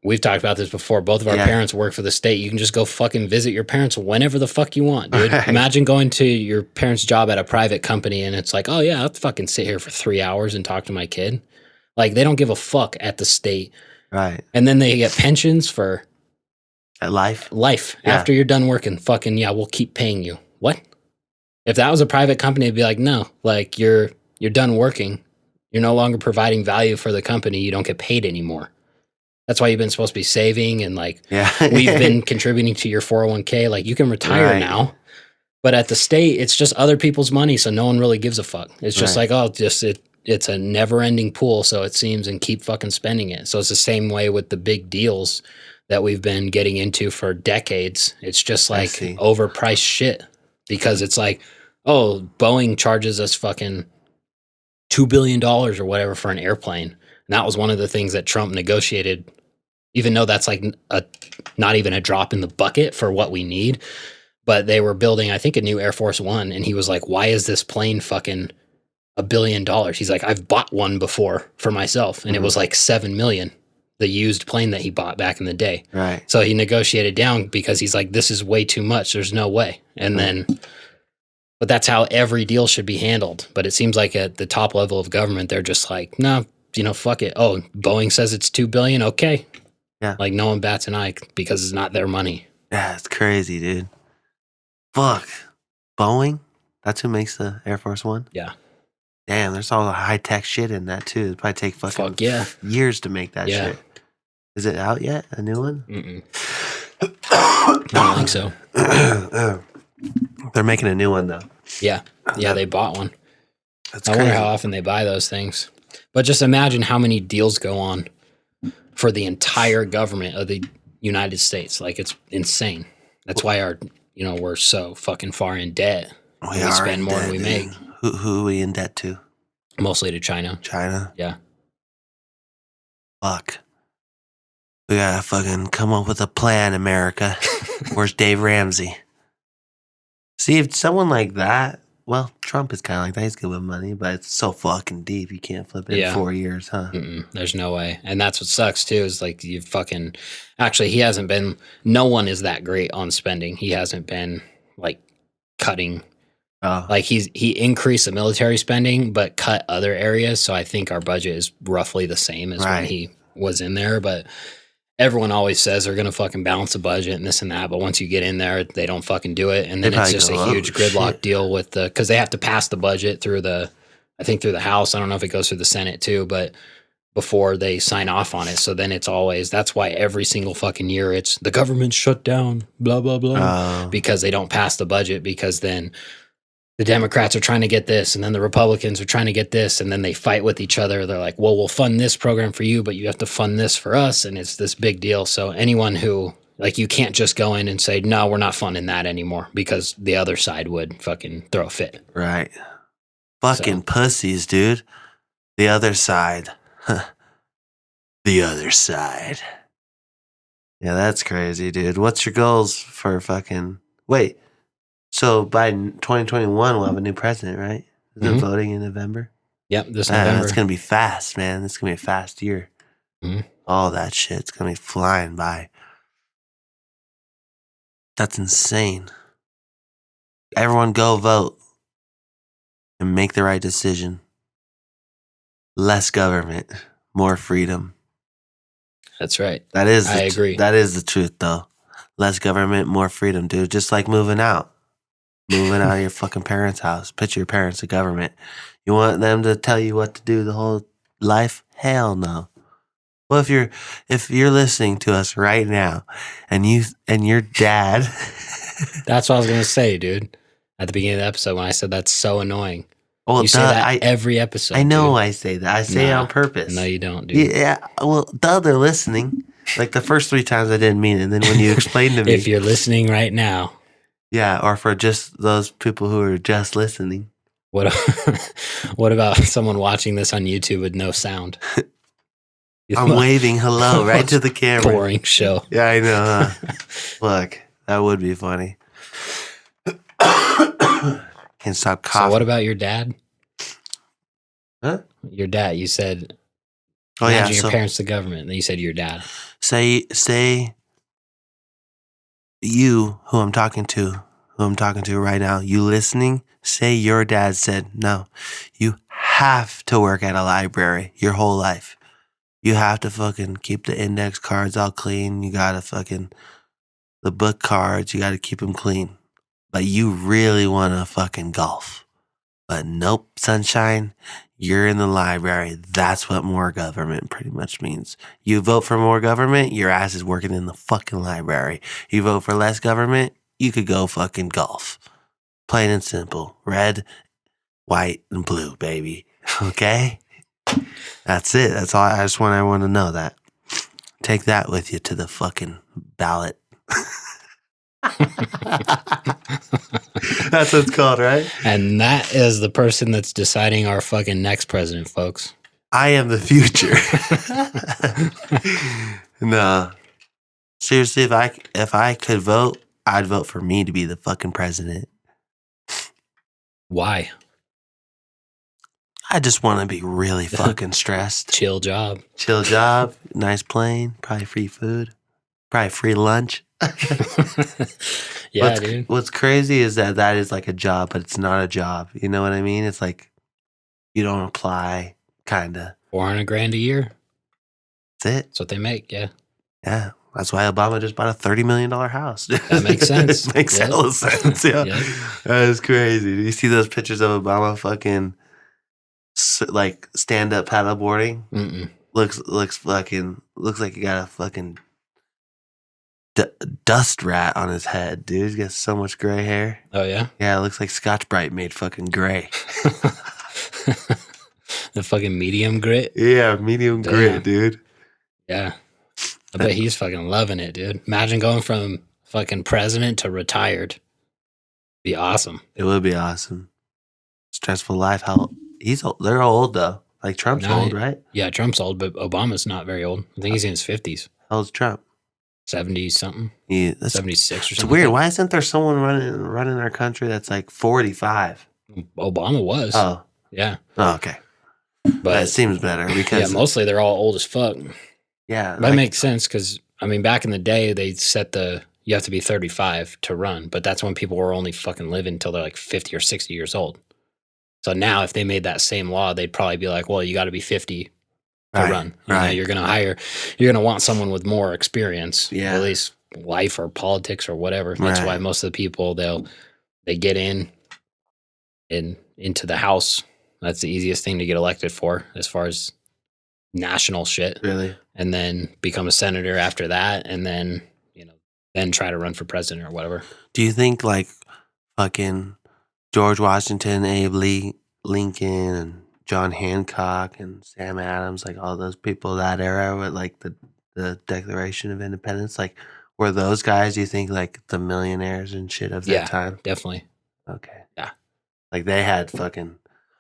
we've talked about this before. Both of our parents work for the state. You can just go fucking visit your parents whenever the fuck you want, dude. Right. Imagine going to your parents' job at a private company and it's like, oh yeah, I'll fucking sit here for 3 hours and talk to my kid. Like they don't give a fuck at the state. Right. And then they get pensions for life. Yeah. After you're done working. Fucking yeah, we'll keep paying you. What? If that was a private company, it'd be like, no, like you're done working. You're no longer providing value for the company. You don't get paid anymore. That's why you've been supposed to be saving and like we've been contributing to your 401k. Like you can retire now. But at the state, it's just other people's money, so no one really gives a fuck. It's just like, oh, it's a never-ending pool, so it seems, and keep fucking spending it. So it's the same way with the big deals that we've been getting into for decades. It's just like overpriced shit because it's like, oh, Boeing charges us fucking $2 billion or whatever for an airplane. And that was one of the things that Trump negotiated, even though that's like not even a drop in the bucket for what we need. But they were building, I think, a new Air Force One. And he was like, why is this plane fucking $1 billion? He's like, I've bought one before for myself. And it was like 7 million, the used plane that he bought back in the day. Right. So he negotiated down because he's like, this is way too much. There's no way. And then, but that's how every deal should be handled. But it seems like at the top level of government, they're just like, no, fuck it. Oh, Boeing says it's 2 billion. Okay. Yeah. Like no one bats an eye because it's not their money. Yeah, it's crazy, dude. Fuck. Boeing? That's who makes the Air Force One? Yeah. Damn, there's all the high-tech shit in that, too. It'd probably take fucking years to make that shit. Is it out yet? A new one? I don't think so. They're making a new one, though. Yeah. Yeah, they bought one. That's I wonder how often they buy those things. But just imagine how many deals go on for the entire government of the United States. Like, it's insane. That's why our... we're so fucking far in debt. We spend more than we make. Who are we in debt to? Mostly to China. China? Yeah. Fuck. We gotta fucking come up with a plan, America. Where's Dave Ramsey? See, if someone like that, well, Trump is kind of like that. He's good with money, but it's so fucking deep. You can't flip it in 4 years, huh? There's no way. And that's what sucks, too, is like you fucking... Actually, he hasn't been... No one is that great on spending. He hasn't been, like, cutting... Like, he increased the military spending, but cut other areas. So I think our budget is roughly the same as when he was in there. But everyone always says they're going to fucking balance the budget and this and that. But once you get in there, they don't fucking do it. And then it's just a huge gridlock deal with the... Because they have to pass the budget through the... I think through the House. I don't know if it goes through the Senate, too. But before they sign off on it. So then it's always... That's why every single fucking year it's... The government's shut down. Blah, blah, blah. Because they don't pass the budget. Because then... The Democrats are trying to get this, and then the Republicans are trying to get this, and then they fight with each other. They're like, well, we'll fund this program for you, but you have to fund this for us, and it's this big deal. So anyone who, like, you can't just go in and say, no, we're not funding that anymore, because the other side would fucking throw a fit. Right. Fucking pussies, dude. The other side. The other side. Yeah, that's crazy, dude. What's your goals for fucking... Wait. So by 2021, we'll have a new president, right? Is it voting in November? Yep, this November. It's going to be fast, man. It's going to be a fast year. All that shit's going to be flying by. That's insane. Everyone go vote and make the right decision. Less government, more freedom. That's right. I agree. That is the truth, though. Less government, more freedom, dude. Just like moving out. Moving out of your fucking parents' house. Picture your parents, the government. You want them to tell you what to do the whole life? Hell no. Well, if you're listening to us right now, and your dad, That's what I was gonna say, dude. At the beginning of the episode, when I said that's so annoying. well, You say that every episode. I know dude. I say that. I say it on purpose. No, you don't, dude. Yeah. Well, they're listening. Like the first 3 times I didn't mean it, and then when you explained to me, If you're listening right now, yeah, or for just those people who are just listening. what about someone watching this on YouTube with no sound? I'm waving hello right to the camera. Boring show. Yeah, I know. Look, that would be funny. Can't stop coughing. So what about your dad? Huh? Your dad, you said, oh yeah, your parents the government, and then you said your dad. Say you, who I'm talking to right now, you listening, say your dad said, no, you have to work at a library your whole life. You have to fucking keep the index cards all clean. You gotta the book cards, you gotta keep them clean. But you really wanna fucking golf. But nope, sunshine, you're in the library. That's what more government pretty much means. You vote for more government, your ass is working in the fucking library. You vote for less government, you could go fucking golf. Plain and simple. Red, white, and blue, baby. Okay? That's it. That's all. I just want everyone to know that. Take that with you to the fucking ballot. That's what it's called, right? And that is the person that's deciding our fucking next president, folks. I am the future. No. Seriously, if I could vote, I'd vote for me to be the fucking president. Why? I just want to be really fucking stressed. Chill job, nice plane, probably free food, probably free lunch. Yeah, dude. What's crazy is that is like a job, but it's not a job. You know what I mean? It's like you don't apply, kind of. $400,000 a year. That's it. That's what they make. Yeah. Yeah. That's why Obama just bought a $30 million house. That makes sense. It makes hella sense. Yeah. Yep. That is crazy. Do you see those pictures of Obama fucking like stand up paddleboarding? Mm-mm. Looks like he got a fucking dust rat on his head, dude. He's got so much gray hair. Oh yeah. Yeah, it looks like Scotch Brite made fucking gray. The fucking medium grit. Yeah, medium grit, dude. Yeah. I bet he's fucking loving it, dude. Imagine going from fucking president to retired. Be awesome. It would be awesome. Stressful life. They're old though. Like Trump's old, right? Yeah, Trump's old, but Obama's not very old. I think he's in his 50s. How old's Trump? 70 something. Yeah, 76 or something. It's weird. Why isn't there someone running our country that's like 45? Obama was. Oh. Yeah. Oh, okay. But it seems better because mostly they're all old as fuck. Yeah. That makes sense because, I mean, back in the day, they set you have to be 35 to run, but that's when people were only fucking living until they're like 50 or 60 years old. So now if they made that same law, they'd probably be like, well, you got to be 50 to run. You know, you're going to want someone with more experience, at least life or politics or whatever. That's why most of the people, they get into the House. That's the easiest thing to get elected for as far as national shit. Really? And then become a senator after that. And then, then try to run for president or whatever. Do you think like fucking George Washington, Abe Lincoln, and John Hancock and Sam Adams, like all those people that era with like the Declaration of Independence, like were those guys, do you think, like the millionaires and shit of that time? Definitely. Okay. Yeah. Like they had fucking,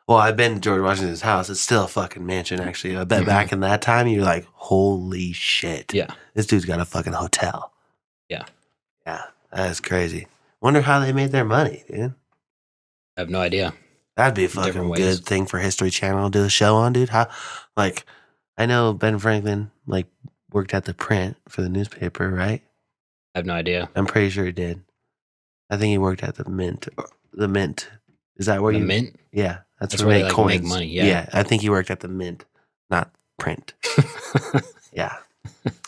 well, I've been to George Washington's house. It's still a fucking mansion, actually. I bet back in that time, you're like, holy shit. Yeah. This dude's got a fucking hotel. Yeah. Yeah. That is crazy. Wonder how they made their money, dude. I have no idea. That'd be a fucking good thing for History Channel to do a show on, dude. How, like, I know Ben Franklin, like, worked at the print for the newspaper, right? I have no idea. I'm pretty sure he did. I think he worked at the mint. The mint. Is that where the mint? Yeah. That's where they like, coins. Make money. Yeah. Yeah. I think he worked at the mint, not print. Yeah.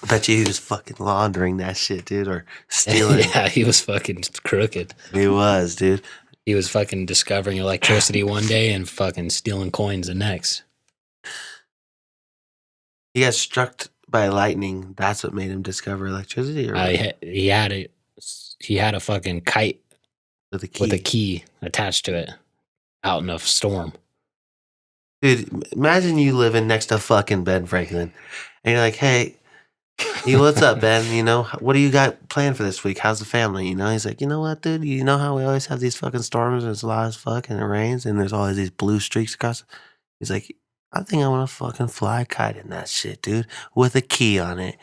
Bet you he was fucking laundering that shit, dude, or stealing. Yeah, he was fucking crooked. He was, dude. He was fucking discovering electricity one day and fucking stealing coins the next. He got struck by lightning. That's what made him discover electricity, or He had a fucking kite with a key. with a key attached to it out in a storm. Dude, imagine you living next to fucking Ben Franklin, and you're like, "Hey, what's up, Ben? You know, what do you got planned for this week? How's the family? You know?" He's like, "You know what, dude? You know how we always have these fucking storms and it's loud as fuck and it rains and there's always these blue streaks across." He's like, "I think I want to fucking fly a kite in that shit, dude, with a key on it."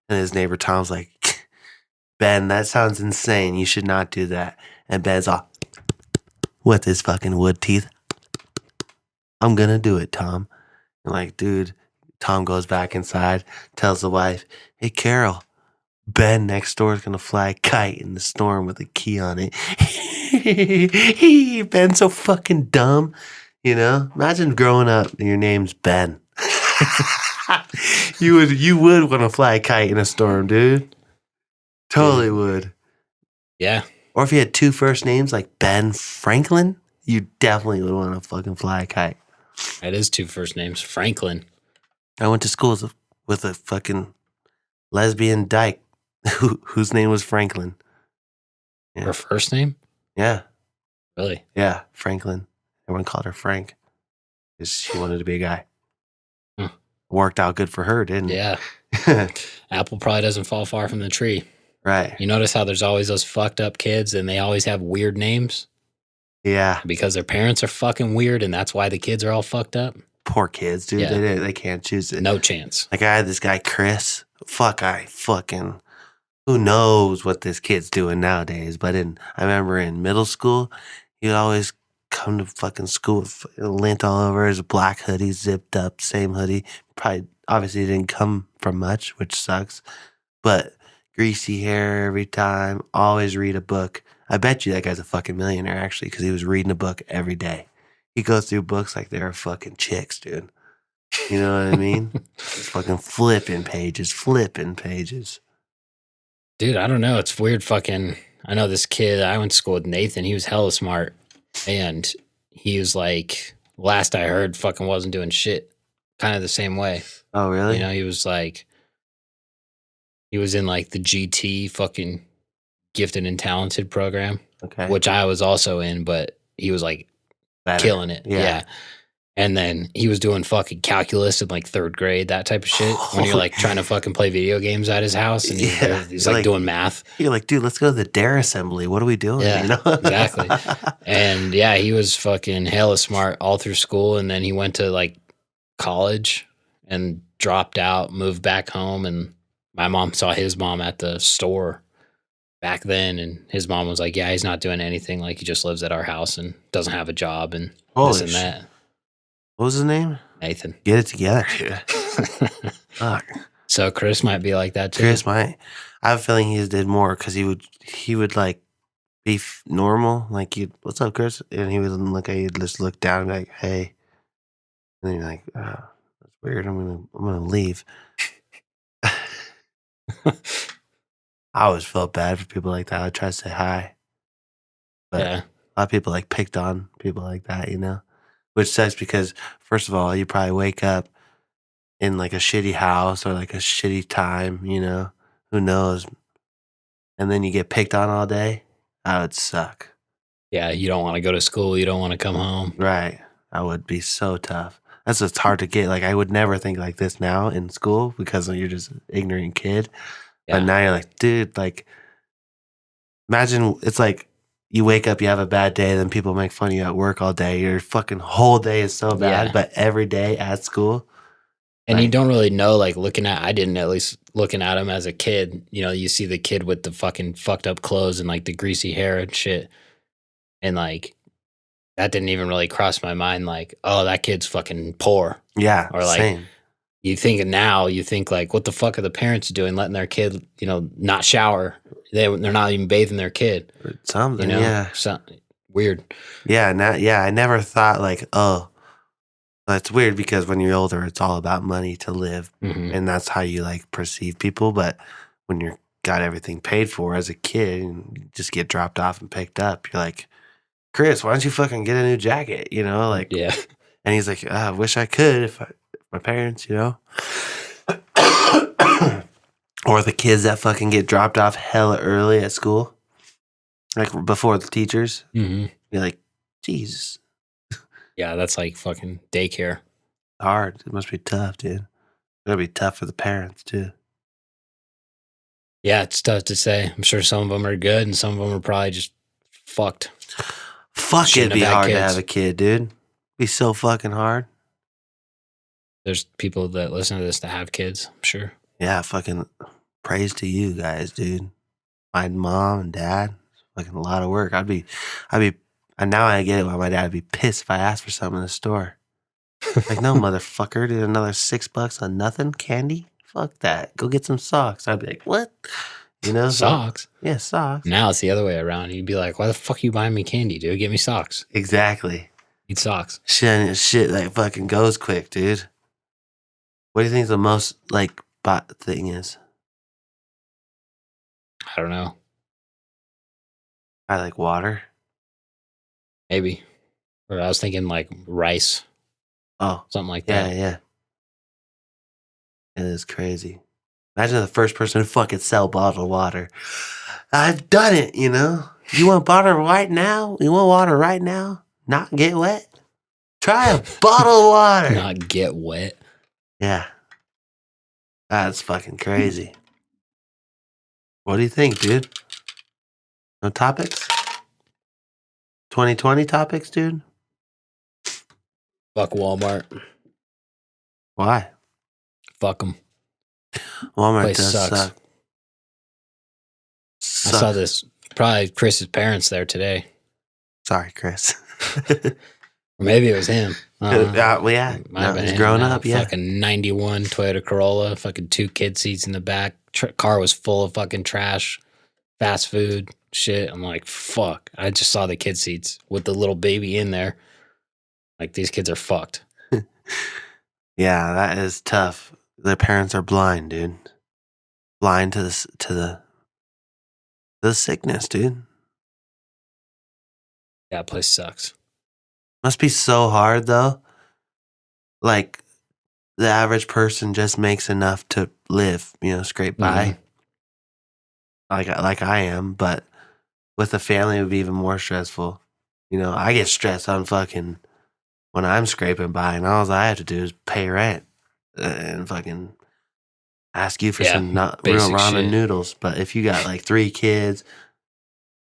And his neighbor Tom's like, "Ben, that sounds insane. You should not do that." And Ben's all with his fucking wood teeth, "I'm gonna do it, Tom." And like, dude, Tom goes back inside, tells the wife, "Hey, Carol, Ben next door is gonna fly a kite in the storm with a key on it." Ben's so fucking dumb, you know. Imagine growing up and your name's Ben. You would want to fly a kite in a storm, dude. Totally would. Yeah. Or if you had two first names like Ben Franklin, you definitely would want to fucking fly a kite. That is two first names, Franklin. I went to school with a fucking lesbian dyke whose name was Franklin. Yeah. Her first name? Yeah. Really? Yeah, Franklin. Everyone called her Frank because she wanted to be a guy. Worked out good for her, didn't it? Yeah. Apple probably doesn't fall far from the tree. Right. You notice how there's always those fucked up kids and they always have weird names? Yeah. Because their parents are fucking weird and that's why the kids are all fucked up? Poor kids, dude. Yeah. They can't choose it. No chance. Like I had this guy, Chris. Who knows what this kid's doing nowadays? But I remember in middle school, he'd always come to fucking school with lint all over his black hoodie, zipped up, same hoodie. Probably, obviously, didn't come from much, which sucks. But greasy hair every time, always read a book. I bet you that guy's a fucking millionaire, actually, because he was reading a book every day. He goes through books like they're fucking chicks, dude. You know what I mean? Fucking flipping pages. Dude, I don't know. It's weird fucking... I know this kid, I went to school with Nathan. He was hella smart. And he was like, last I heard, fucking wasn't doing shit. Kind of the same way. Oh, really? You know, he was in like the GT fucking gifted and talented program. Okay. Which I was also in, but he was like killing it. Yeah. And then he was doing fucking calculus in like third grade, that type of shit. When you're like trying to fucking play video games at his house and he's like doing math. You're like, dude, let's go to the Dare assembly. What are we doing? Yeah, you know? Exactly. And yeah, he was fucking hella smart all through school. And then he went to like college and dropped out, moved back home. And my mom saw his mom at the store back then. And his mom was like, yeah, he's not doing anything. Like he just lives at our house and doesn't have a job and this and that. What was his name? Nathan. Get it together, dude. Fuck. So Chris might be like that too. Chris might. I have a feeling he did more because he would like be normal. Like, "What's up, Chris?" And he would look at you, just look down and be like, "Hey." And then you're like, "Oh, that's weird. I'm gonna leave." I always felt bad for people like that. I try to say hi, but a lot of people like picked on people like that, you know. Which sucks because, first of all, you probably wake up in like a shitty house or like a shitty time, you know, who knows? And then you get picked on all day. That would suck. Yeah, you don't want to go to school. You don't want to come home. Right. That would be so tough. That's what's hard to get. Like, I would never think like this now in school because you're just an ignorant kid. Yeah. But now you're like, dude, like, imagine it's like, you wake up, you have a bad day, then people make fun of you at work all day. Your fucking whole day is so bad, but every day at school. And you don't really know, like I didn't at least looking at him as a kid, you know, you see the kid with the fucking fucked up clothes and like the greasy hair and shit. And like, that didn't even really cross my mind. Like, oh, that kid's fucking poor. Yeah. Or like, you think like, what the fuck are the parents doing? Letting their kid, you know, not shower. They're not even bathing their kid. Or something, you know? Yeah. Weird. Yeah, I never thought like, oh, It's weird because when you're older, it's all about money to live, Mm-hmm. and that's how you like perceive people. But when you're got everything paid for as a kid and you just get dropped off and picked up, you're like, Chris, why don't you fucking get a new jacket? You know, like, Yeah. and he's like, I wish I could if my parents, you know, or the kids that fucking get dropped off hella early at school, like before the teachers. Mm-hmm. You're like, Jesus, Yeah, that's like fucking daycare. hard. It must be tough, dude. It's gonna be tough for the parents too. Yeah, it's tough to say. I'm sure some of them are good and some of them are probably just fucked. Fuck, Shouldn't it'd be have had hard to kids. have a kid, dude. Be so fucking hard. There's people that listen to this that have kids, I'm sure. Yeah, fucking praise to you guys, dude. My mom and dad, fucking a lot of work. And now I get it why my dad would be pissed if I asked for something in the store. Like, no, motherfucker, dude, another $6 on nothing? Candy? Fuck that. Go get some socks. I'd be like, what? You know? Socks? Yeah, socks. Now it's the other way around. You'd be like, why the fuck are you buying me candy, dude? Get me socks. Exactly. Need socks. Shit like fucking goes quick, dude. What do you think the most, like, bot thing is? I don't know. I like water. Maybe. Or I was thinking like rice. Oh, something like that. Yeah. It is crazy. Imagine the first person to fucking sell bottled water. I've done it, you know? You want water right now? You want water right now? Not get wet? Try a bottle of water. Not get wet. Yeah. That's fucking crazy. What do you think, dude? No topics? 2020 topics, dude? Fuck Walmart. Why? Fuck them. Walmart Place does sucks. suck. I saw this. Probably Chris's parents there today. Sorry, Chris. Or maybe it was him. Well, yeah. Might have been he's him. grown No, up, yeah. Fucking 91 Toyota Corolla. Fucking 2 kid seats in the back. Car was full of fucking trash. Fast food shit. I'm like, fuck. I just saw the kid seats with the little baby in there. Like, these kids are fucked. Yeah, that is tough. Their parents are blind, dude. Blind to the sickness, dude. Yeah, that place sucks. Must be so hard though. Like the average person just makes enough to live, you know, scrape by. Like I am, but with a family it would be even more stressful. You know, I get stressed on fucking when I'm scraping by and all I have to do is pay rent and fucking ask you for some real ramen shit. noodles. But if you got like 3 kids,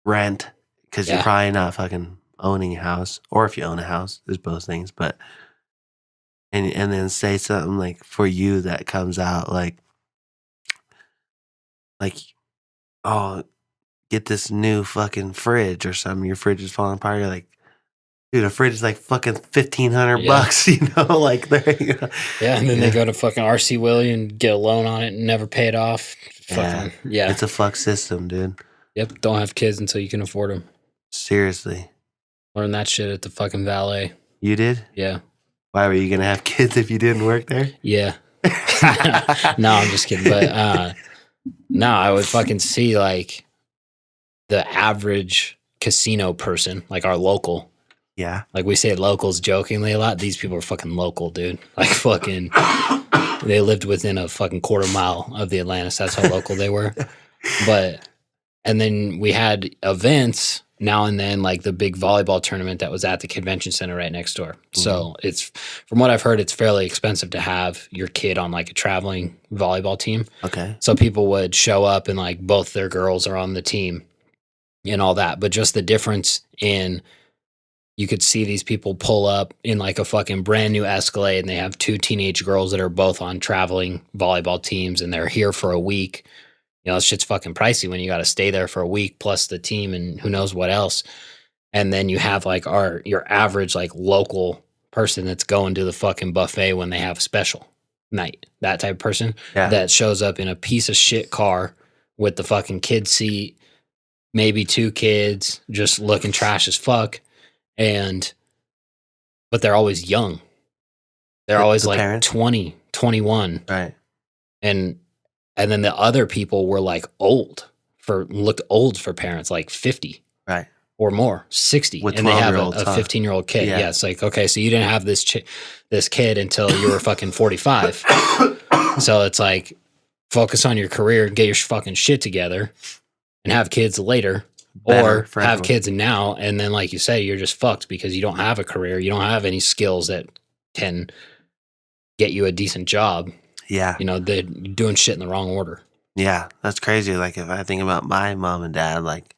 rent, because you're probably not fucking owning a house, or if you own a house, there's both things. But and then say something like for you that comes out like oh, get this new fucking fridge or something. Your fridge is falling apart. You're like, dude, a fridge is like fucking $1,500, you know, like there. You know? Yeah, and then they go to fucking RC Willie and get a loan on it and never pay it off. Fucking, yeah. It's a fuck system, dude. Yep, don't have kids until you can afford them. Seriously. Learn that shit at the fucking valet. You did? Yeah. Why were you gonna have kids if you didn't work there? Yeah. No, I'm just kidding. But no, I would fucking see like the average casino person, like our local. Yeah. Like we say locals jokingly a lot. These people are fucking local, dude. Like fucking, they lived within a fucking quarter mile of the Atlantis. That's how local they were. But, and then we had events now and then, like the big volleyball tournament that was at the convention center right next door. Mm-hmm. So it's, from what I've heard, it's fairly expensive to have your kid on like a traveling volleyball team. Okay. So people would show up and like both their girls are on the team and all that. But just the difference in, you could see these people pull up in like a fucking brand new Escalade and they have 2 teenage girls that are both on traveling volleyball teams and they're here for a week. You know, that shit's fucking pricey when you got to stay there for a week plus the team and who knows what else. And then you have like your average like local person that's going to the fucking buffet when they have a special night. That type of person that shows up in a piece of shit car with the fucking kid seat, maybe 2 kids, just looking trash as fuck. But they're always young. They're always the like parents? 20, 21. Right. And then the other people were like looked old for parents, like 50. Right. Or more, 60. With and they have a 12-year-olds, 15-year-old kid. Yeah. Yeah, it's like, okay, so you didn't have this kid until you were fucking 45. So it's like, focus on your career, get your fucking shit together, and have kids later. Better or for have everyone. kids now, and then like you say, you're just fucked because you don't have a career. You don't have any skills that can get you a decent job. Yeah. You know, they're doing shit in the wrong order. Yeah, that's crazy. Like, if I think about my mom and dad, like,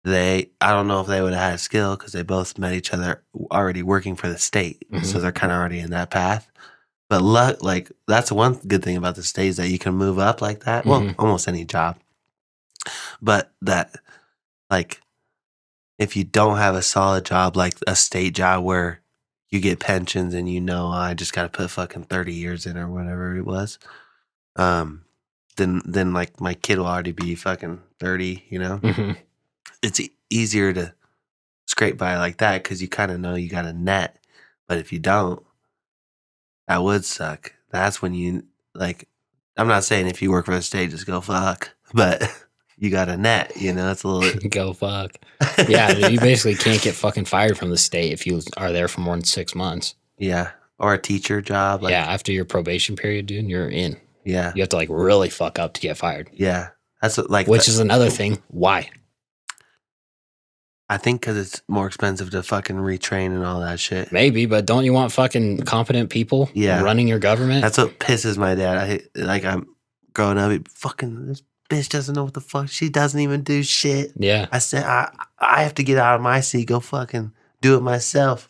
I don't know if they would have had a skill because they both met each other already working for the state. Mhm. So they're kind of already in that path. But like, that's one good thing about the state is that you can move up like that. Well, Mhm. almost any job. But that, like, if you don't have a solid job, like a state job where you get pensions and I just got to put fucking 30 years in or whatever it was, then like my kid will already be fucking 30, Mhm. It's easier to scrape by like that because you kind of know you got a net. But if you don't, that would suck. That's when you, like, I'm not saying if you work for the state, just go fuck, but you got a net, it's a little. Go fuck. Yeah, you basically can't get fucking fired from the state if you are there for more than 6 months. Yeah. Or a teacher job. Like, yeah, after your probation period, dude, you're in. Yeah. You have to like really fuck up to get fired. Yeah. That's like, which is another thing. Why? I think because it's more expensive to fucking retrain and all that shit. Maybe, but don't you want fucking competent people running your government? That's what pisses my dad. I'm growing up, this bitch doesn't know what the fuck. She doesn't even do shit. Yeah. I said, I have to get out of my seat, go fucking do it myself.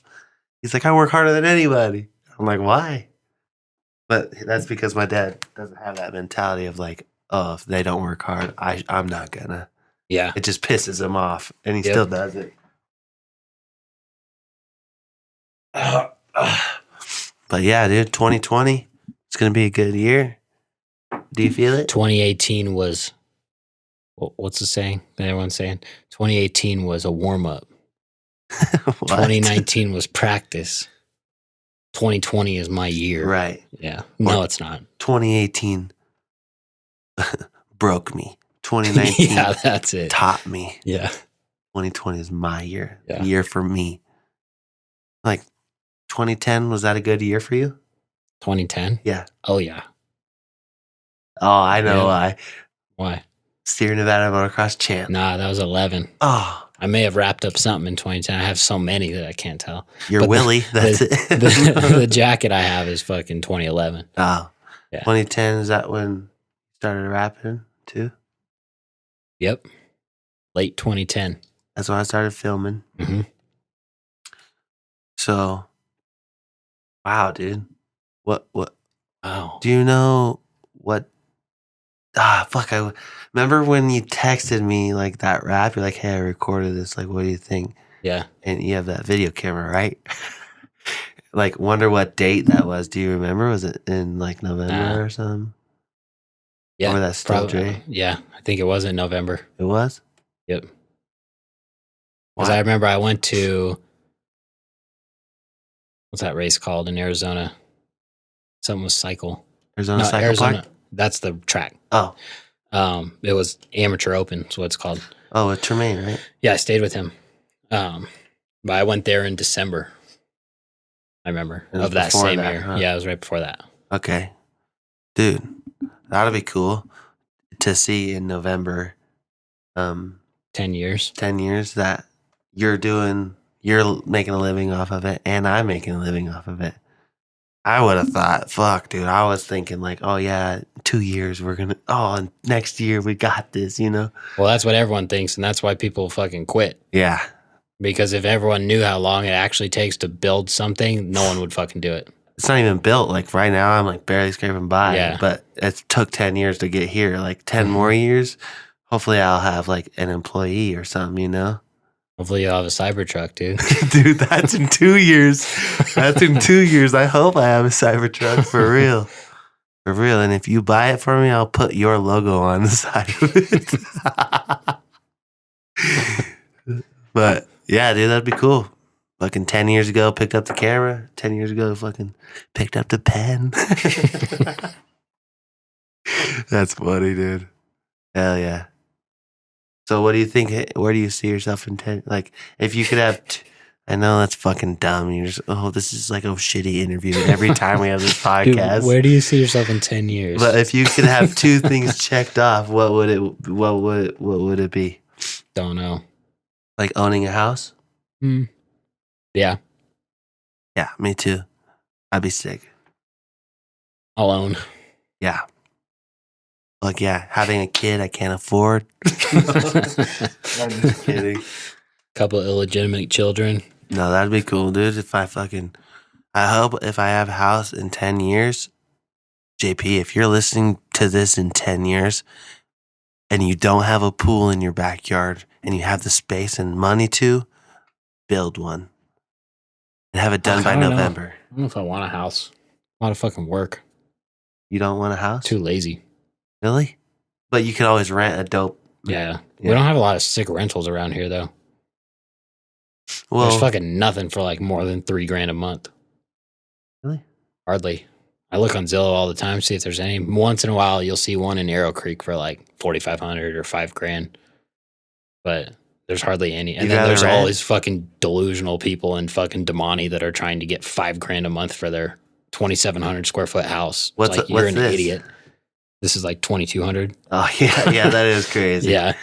He's like, I work harder than anybody. I'm like, why? But that's because my dad doesn't have that mentality of like, oh, if they don't work hard, I'm not gonna. Yeah. It just pisses him off, and he still does it. But yeah, dude, 2020, it's going to be a good year. Do you feel it? 2018 was, what's the saying that everyone's saying? 2018 was a warm-up. 2019 was practice. 2020 is my year. Right. Yeah. No, it's not. 2018 broke me. 2019 yeah, that's it. taught me. Yeah. 2020 is my year. Yeah. Year for me. Like 2010, was that a good year for you? 2010? Yeah. Oh, yeah. Oh, I know why. Why? Steer Nevada motocross champ. Nah, that was 11. Oh. I may have wrapped up something in 2010. I have so many that I can't tell. You're but Willie. That's it. the jacket I have is fucking 2011. Oh. Yeah. 2010, is that when you started rapping too? Yep. Late 2010. That's when I started filming. Mm-hmm. So, wow, dude. What? Wow. Do you know what? Fuck. I remember when you texted me like that rap. You're like, hey, I recorded this. Like, what do you think? Yeah. And you have that video camera, right? Like, wonder what date that was. Do you remember? Was it in like November or something? Yeah. Or that's still Dre? Yeah. I think it was in November. It was? Yep. Because I remember I went to, what's that race called in Arizona? Something was cycle. Arizona Cycle Park? That's the track. Oh. It was Amateur Open, is what it's called. Oh, with Tremaine, right? Yeah, I stayed with him. But I went there in December. I remember of that same year. Huh? Yeah, it was right before that. Okay. Dude, that'll be cool to see in November. 10 years. 10 years that you're making a living off of it and I'm making a living off of it. I would have thought, fuck, dude. I was thinking like, oh yeah, 2 years and next year we got this, Well, that's what everyone thinks, and that's why people fucking quit. Yeah. Because if everyone knew how long it actually takes to build something, no one would fucking do it. It's not even built. Like right now I'm like barely scraping by. Yeah. But it took 10 years to get here. Like 10 more years, hopefully I'll have like an employee or something, Hopefully you'll have a Cybertruck, dude. Dude, that's in 2 years. That's in 2 years. I hope I have a Cybertruck for real. For real. And if you buy it for me, I'll put your logo on the side of it. But yeah, dude, that'd be cool. Fucking 10 years ago, picked up the camera. 10 years ago, fucking picked up the pen. That's funny, dude. Hell yeah. So what do you think? Where do you see yourself in 10? Like, if you could have... I know that's fucking dumb. You're just, this is like a shitty interview every time we have this podcast. Dude, where do you see yourself in 10 years? But if you could have 2 things checked off, what would it be? Don't know. Like owning a house? Yeah. Yeah, me too. I'd be sick. I'll own. Yeah. Like, yeah, having a kid I can't afford. I'm just kidding. Couple of illegitimate children. No, that'd be cool, dude. I hope if I have a house in 10 years, JP, if you're listening to this in 10 years and you don't have a pool in your backyard and you have the space and money to, build one and have it done by November. I don't know if I want a house. A lot of fucking work. You don't want a house? Too lazy. Really? But you could always rent a dope. Yeah. We don't have a lot of sick rentals around here, though. Well, there's fucking nothing for like more than $3,000 a month. Really? Hardly. I look on Zillow all the time, see if there's any. Once in a while, you'll see one in Arrow Creek for like $4,500 or $5,000. But there's hardly any. And then there's all these fucking delusional people in fucking Damani that are trying to get $5,000 a month for their 2,700 square foot house. You're an idiot. This is like 2,200. Oh yeah, that is crazy. Yeah.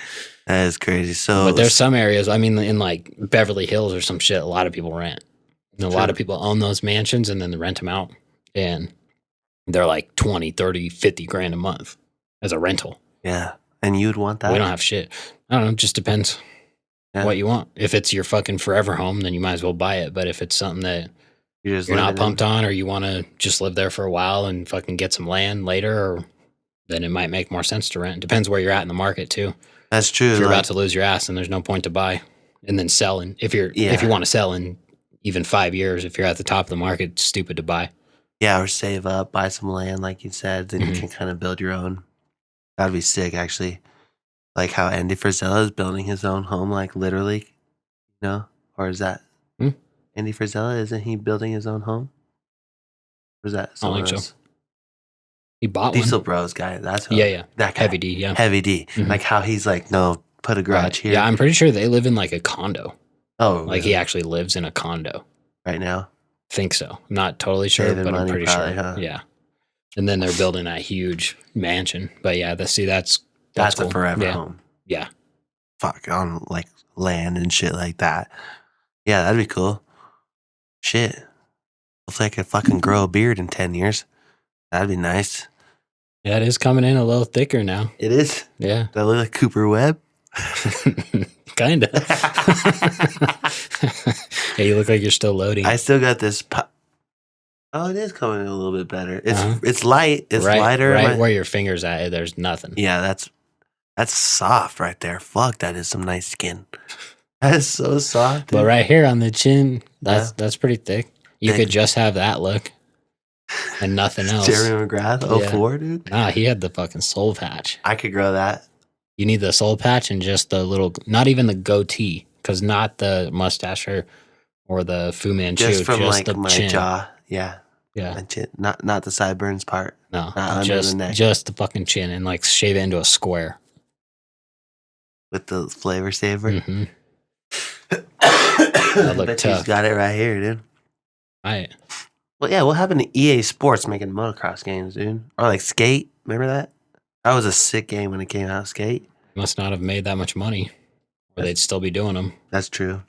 That is crazy. So, but there's some areas, I mean, in like Beverly Hills or some shit, a lot of people rent. And a lot of people own those mansions and then they rent them out. And they're like 20, 30, 50 grand a month as a rental. Yeah. And you'd want that? We don't have shit. I don't know. It just depends what you want. If it's your fucking forever home, then you might as well buy it. But if it's something that you're not pumped on or you want to just live there for a while and fucking get some land later, then it might make more sense to rent. Depends where you're at in the market too. That's true. If you're about to lose your ass, then there's no point to buy and then sell. And if you want to sell in even 5 years, if you're at the top of the market, it's stupid to buy. Yeah, or save up, buy some land, like you said, then you can kind of build your own. That'd be sick, actually. Like how Andy Frisella is building his own home, like literally, Or is that Andy Frisella? Isn't he building his own home? Or is that someone else? So. He bought Diesel one. Bros guy. That's who. Yeah. That guy. Heavy D, yeah. Heavy D. Like how he's like, no, put a garage here. Yeah, I'm pretty sure they live in like a condo. Oh, like he actually lives in a condo right now. Think so. I'm not totally sure, Saving but money, I'm pretty probably, sure. Huh? Yeah. And then they're building a huge mansion. But yeah, that's cool. A forever home. Yeah. Fuck, on like land and shit like that. Yeah, that'd be cool. Shit. Hopefully I could fucking grow a beard in 10 years. That'd be nice. Yeah, it is coming in a little thicker now. It is? Yeah. Do I look like Cooper Webb? Kind of. Yeah, you look like you're still loading. I still got this. Oh, it is coming in a little bit better. It's light. It's lighter. Right where your finger's at, there's nothing. Yeah, that's soft right there. Fuck, that is some nice skin. That is so soft. Dude. But right here on the chin, that's pretty thick. You could just have that look and nothing else. Jeremy McGrath, 04, dude. Nah, he had the fucking soul patch. I could grow that. You need the soul patch and just the little, not even the goatee, because not the mustache or the Fu Manchu. Just from just like the my chin. jaw. Yeah. Yeah. My chin. Not the sideburns part. No, not under the neck. Just the fucking chin and like shave it into a square. With the flavor saver. Mm-hmm. That look bet tough. He's got it right here, dude. Right. Well, yeah, what happened to EA Sports making motocross games, dude? Or like Skate. Remember that? That was a sick game when it came out, Skate. Must not have made that much money, or they'd still be doing them. That's true.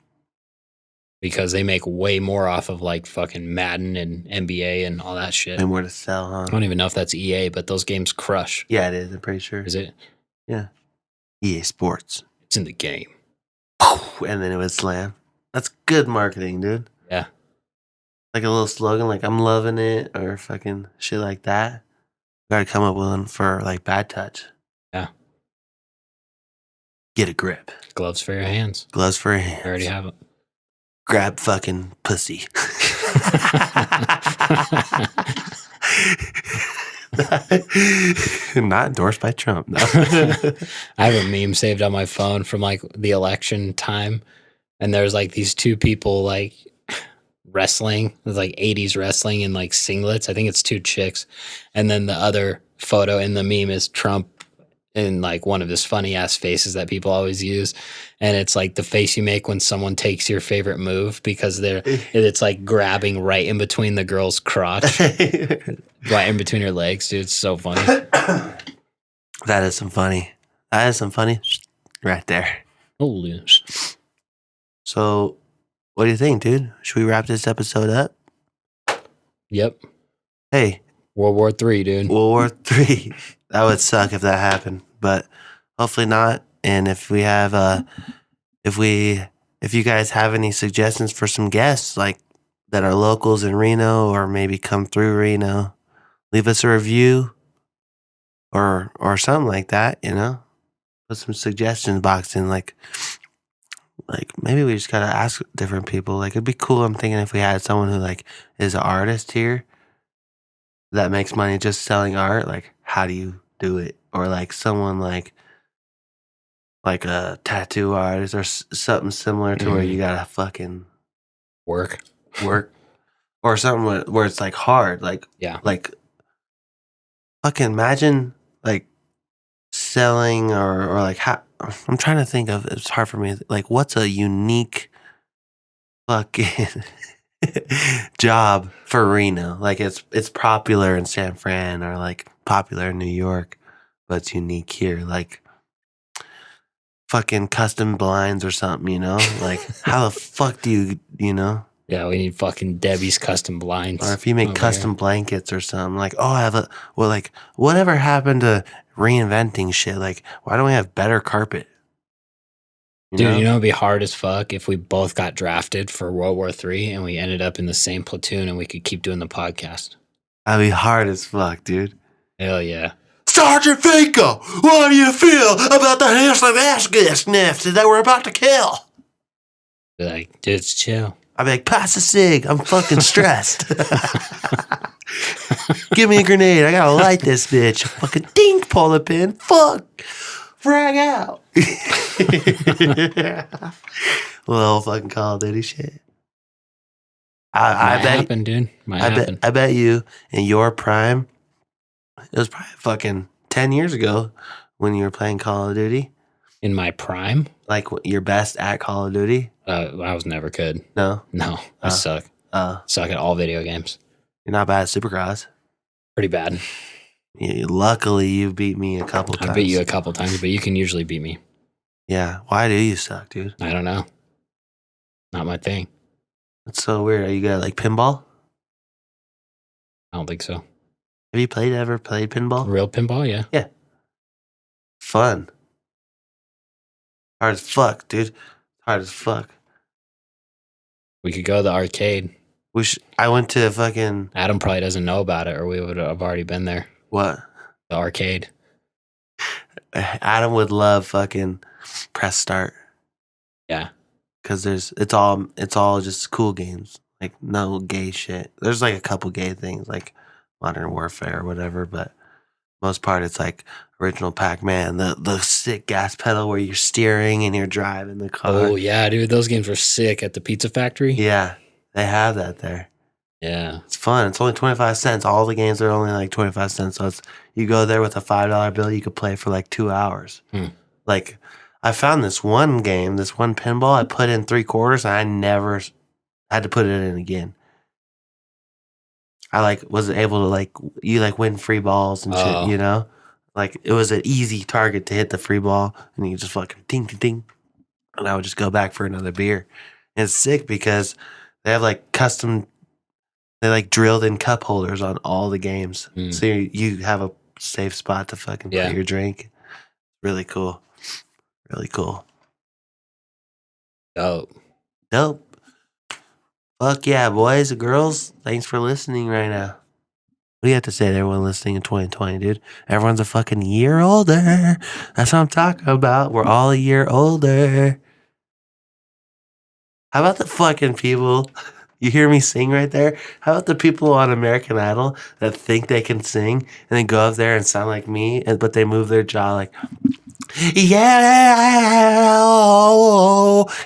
Because they make way more off of like fucking Madden and NBA and all that shit. And where to sell, huh? I don't even know if that's EA, but those games crush. Yeah, it is. I'm pretty sure. Is it? Yeah. EA Sports. It's in the game. And then it would slam. That's good marketing, dude. Yeah. Like a little slogan, like I'm loving it, or fucking shit like that. Gotta come up with one for like Bad Touch. Yeah. Get a grip. Gloves for your hands. Gloves for your hands. I already have it. Grab fucking pussy. Not endorsed by Trump. No. I have a meme saved on my phone from like the election time. And there's like these two people like wrestling. It was like 80s wrestling in like singlets. I think it's 2 chicks. And then the other photo in the meme is Trump in like one of his funny ass faces that people always use. And it's like the face you make when someone takes your favorite move because it's like grabbing right in between the girl's crotch, right in between her legs, dude. It's so funny. That is some funny right there. Holy. So, what do you think, dude? Should we wrap this episode up? Yep. Hey. World War III, dude. World War III. That would suck if that happened, but hopefully not. And if we have, if you guys have any suggestions for some guests, like that are locals in Reno or maybe come through Reno, leave us a review or something like that. You know, put some suggestion box in, like maybe we just gotta ask different people. Like it'd be cool. I'm thinking if we had someone who like is an artist here that makes money just selling art, like how do you do it? Or like someone like a tattoo artist or something similar to where you gotta fucking work or something where it's like hard, like like fucking imagine like selling or like how I'm trying to think of, it's hard for me, like what's a unique fucking job for Reno? Like it's popular in San Fran or like popular in New York, but it's unique here. Like fucking custom blinds or something, you know? Like how the fuck do you know? Yeah, we need fucking Debbie's custom blinds. Or if you make custom blankets or something, like, oh, I have like whatever happened to reinventing shit? Like, why don't we have better carpet? Dude, you know, it'd be hard as fuck if we both got drafted for World War III and we ended up in the same platoon and we could keep doing the podcast. That'd be hard as fuck, dude. Hell yeah. Sergeant Feeki, what do you feel about the handsome ass sniffs that we're about to kill? Be like, dude, it's chill. I'd be like, pass a cig. I'm fucking stressed. Give me a grenade. I gotta light this bitch. Fucking dink, pull the pin. Fuck. Frag out. Little fucking Call of Duty shit. I bet happen, dude. I bet you in your prime, it was probably fucking 10 years ago when you were playing Call of Duty. In my prime? Like your best at Call of Duty? I was never good. No? No, I suck. Suck at all video games. You're not bad at Supercross. Pretty bad. Luckily, you beat me a couple times. I beat you a couple times, but you can usually beat me. Yeah. Why do you suck, dude? I don't know. Not my thing. That's so weird. Are you good at like pinball? I don't think so. Have you ever played pinball? Real pinball, yeah. Yeah. Fun. Hard as fuck, dude. Hard as fuck. We could go to the arcade. I went to fucking... Adam probably doesn't know about it, or we would have already been there. What? The arcade. Adam would love fucking press start. Yeah. Because it's all just cool games. Like no gay shit. There's like a couple gay things like Modern Warfare or whatever, but most part it's like original Pac-Man, the sick gas pedal where you're steering and you're driving the car. Oh yeah, dude, those games were sick at the Pizza Factory. Yeah, they have that there. Yeah, it's fun. It's only 25 cents. All the games are only like 25 cents. So you go there with a $5 bill, you could play for like 2 hours. Like I found this one game, this one pinball. I put in 3 quarters and I never had to put it in again. I like was able to like you like win free balls and shit, you know? Like it was an easy target to hit the free ball and you just fucking ding ding ding. And I would just go back for another beer. And it's sick because they have like they like drilled in cup holders on all the games. So you have a safe spot to fucking put your drink. Really cool. Really cool. Dope. Fuck yeah, boys and girls. Thanks for listening right now. What do you have to say to everyone listening in 2020, dude? Everyone's a fucking year older. That's what I'm talking about. We're all a year older. How about the fucking people? You hear me sing right there? How about the people on American Idol that think they can sing and then go up there and sound like me, but they move their jaw like, yeah,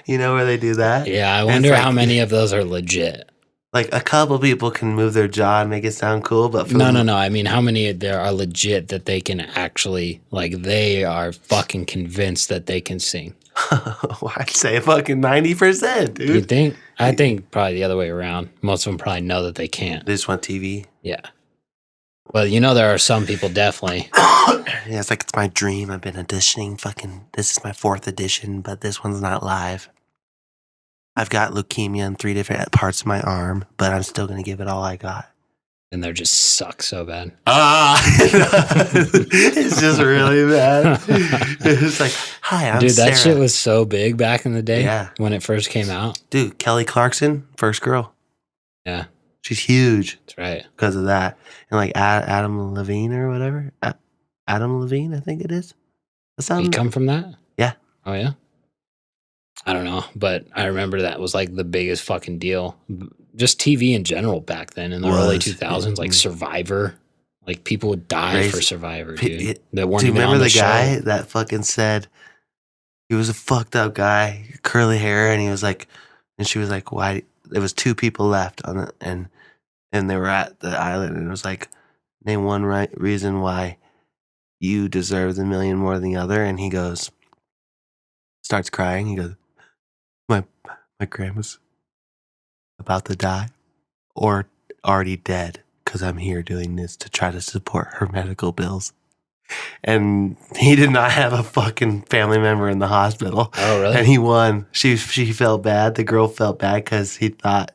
you know where they do that? Yeah, I wonder how many of those are legit. Like a couple people can move their jaw and make it sound cool, but for No. I mean, how many there are legit that they can actually, like, they are fucking convinced that they can sing? I'd say fucking 90%, dude. You think? I think probably the other way around. Most of them probably know that they can't. They just want TV. Yeah. Well, you know, there are some people definitely. Yeah, it's like, it's my dream. I've been auditioning. Fucking, this is my 4th edition, but this one's not live. I've got leukemia in 3 different parts of my arm, but I'm still going to give it all I got. And they just suck so bad. It's just really bad. It's like, hi, I'm Dude, Sarah. that shit was so big back in the day. Yeah. When it first came out. Dude, Kelly Clarkson, first girl. Yeah. She's huge. That's right. Because of that. And like Adam Levine or whatever. Adam Levine, I think it is. You come from that? Yeah. Oh, yeah? I don't know, but I remember that was like the biggest fucking deal. Just TV in general back then in the early 2000s, like Survivor. Like people would die for Survivor, dude. That weren't even remember on the guy show. that fucking said he was a fucked up guy, curly hair, and he was like, and she was like, why? There was 2 people left on it, and they were at the island, and it was like, name one reason why you deserve the million more than the other, and he goes, starts crying. He goes, my grandma's about to die or already dead because I'm here doing this to try to support her medical bills. And he did not have a fucking family member in the hospital. Oh, really? And he won. She felt bad. The girl felt bad because he thought,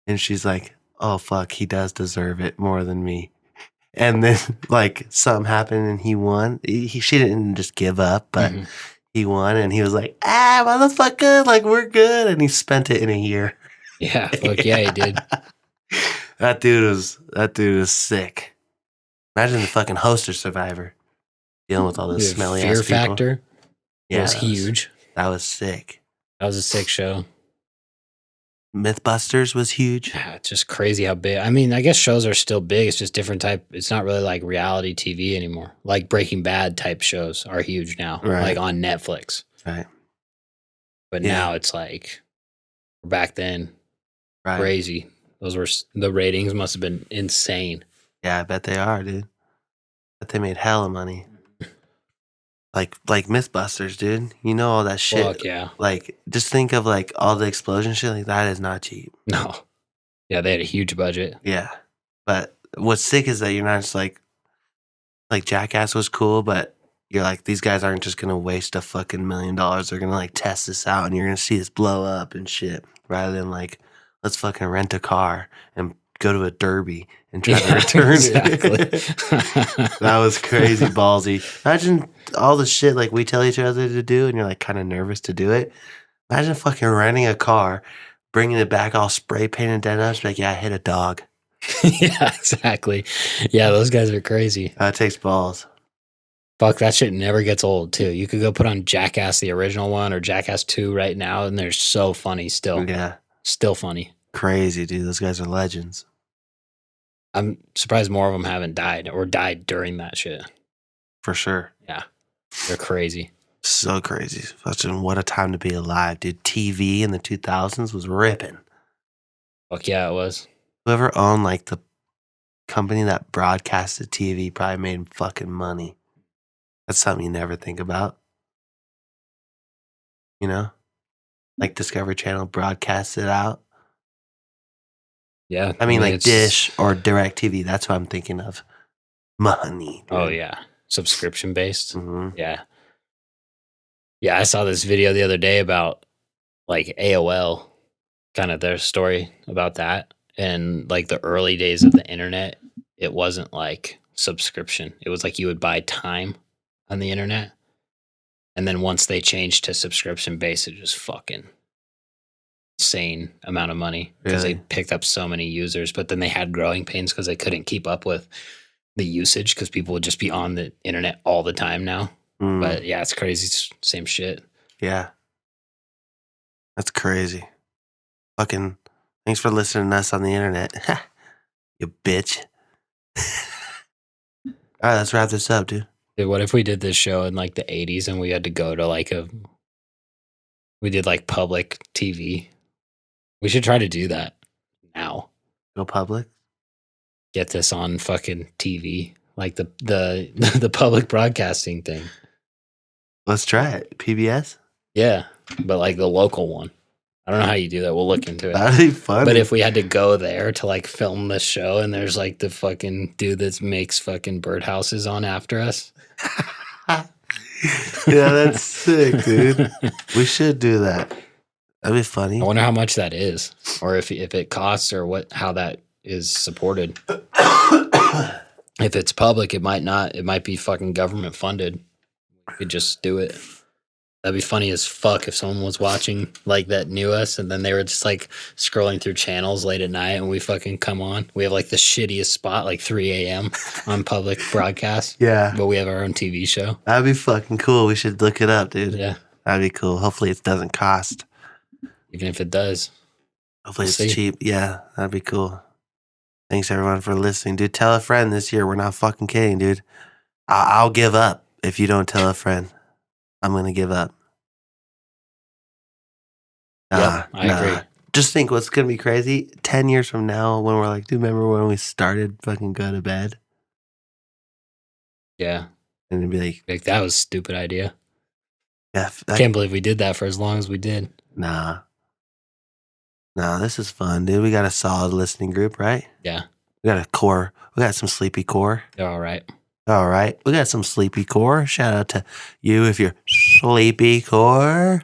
and she's like, oh, fuck, he does deserve it more than me. And then, like, something happened and he won. She didn't just give up, but he won. And he was like, motherfucker, like, we're good. And he spent it in a year. Yeah, fuck yeah, he did. That dude was sick. Imagine the fucking host of Survivor dealing with all those smelly ass people. Fear Factor was huge. That was sick. That was a sick show. Mythbusters was huge. Yeah, it's just crazy how big. I mean, I guess shows are still big. It's just different type. It's not really like reality TV anymore. Like Breaking Bad type shows are huge now, like on Netflix. Right. But now it's like back then, crazy. Those were the ratings must have been insane. Yeah, I bet they are, dude. But they made hella money. Like Mythbusters, dude. You know all that shit. Fuck yeah. Like, just think of like all the explosion shit. Like, that is not cheap. No. Yeah, they had a huge budget. Yeah. But what's sick is that you're not just like Jackass was cool, but you're like, these guys aren't just gonna waste a fucking $1 million. They're gonna like test this out and you're gonna see this blow up and shit. Rather than like, let's fucking rent a car and go to a derby and try to return it. That was crazy ballsy. Imagine all the shit like we tell each other to do and you're like kind of nervous to do it. Imagine fucking renting a car, bringing it back all spray painted dead up, like, yeah, I hit a dog. Yeah, exactly. Yeah, those guys are crazy. It takes balls. Fuck, that shit never gets old, too. You could go put on Jackass, the original one, or Jackass 2 right now, and they're so funny still. Yeah. Still funny. Crazy, dude. Those guys are legends. I'm surprised more of them haven't died or died during that shit. For sure. Yeah. They're crazy. So crazy. Fucking what a time to be alive, dude. TV in the 2000s was ripping. Fuck yeah, it was. Whoever owned like the company that broadcasted TV probably made fucking money. That's something you never think about. You know? Like Discovery Channel broadcasts it out. Yeah. I mean like Dish or DirecTV. That's what I'm thinking of. Money. Dude. Oh, yeah. Subscription based. Mm-hmm. Yeah. Yeah, I saw this video the other day about like AOL, kind of their story about that. And like the early days of the internet, it wasn't like subscription. It was like you would buy time on the internet. And then once they changed to subscription based, it just fucking insane amount of money because they picked up so many users. But then they had growing pains because they couldn't keep up with the usage because people would just be on the internet all the time now. But yeah, it's crazy. It's same shit. Yeah. That's crazy. Fucking thanks for listening to us on the internet. You bitch. All right, let's wrap this up, dude. Dude, what if we did this show in like the 80s and we had to go to like we did like public TV? We should try to do that Now. Go public. Get this on fucking TV, like the public broadcasting thing. Let's try it. PBS? Yeah, but like the local one. I don't know how you do that. We'll look into it. That'd be funny. But if we had to go there to like film this show and there's like the fucking dude that makes fucking birdhouses on after us. Yeah, that's sick, dude. We should do that. That'd be funny. I wonder how much that is, or if it costs, or how that is supported. If it's public, it might not. It might be fucking government funded. We could just do it. That'd be funny as fuck if someone was watching like that knew us and then they were just like scrolling through channels late at night and we fucking come on. We have like the shittiest spot, like 3 a.m. on public broadcast. Yeah. But we have our own TV show. That'd be fucking cool. We should look it up, dude. Yeah. That'd be cool. Hopefully it doesn't cost. Even if it does. Hopefully it's cheap. Yeah, that'd be cool. Thanks everyone for listening. Dude, tell a friend this year. We're not fucking kidding, dude. I'll give up if you don't tell a friend. I'm going to give up. I agree. Just think what's going to be crazy. 10 years from now when we're like, do you remember when we started fucking go to bed? Yeah. And it'd be like that was a stupid idea. Yeah. I can't believe we did that for as long as we did. Nah, this is fun, dude. We got a solid listening group, right? Yeah. We got a core. We got some sleepy core. They're all right. All right. We got some sleepy core. Shout out to you if you're sleepy core.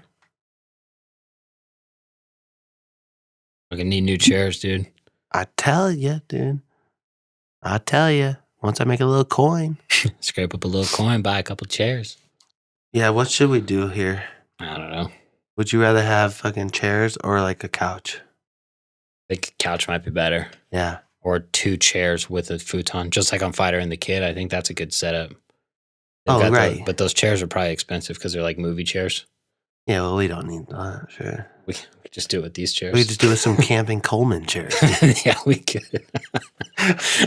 We're going to need new chairs, dude. I tell you, dude. I tell you. Once I make a little coin. Scrape up a little coin, buy a couple chairs. Yeah, what should we do here? I don't know. Would you rather have fucking chairs or like a couch? I think a couch might be better. Yeah. Or 2 chairs with a futon, just like on Fighter and the Kid. I think that's a good setup. Right. But those chairs are probably expensive because they're like movie chairs. Yeah, well, we don't need that. Sure. We just do it with these chairs. We could just do it with some camping Coleman chairs. Yeah, we could.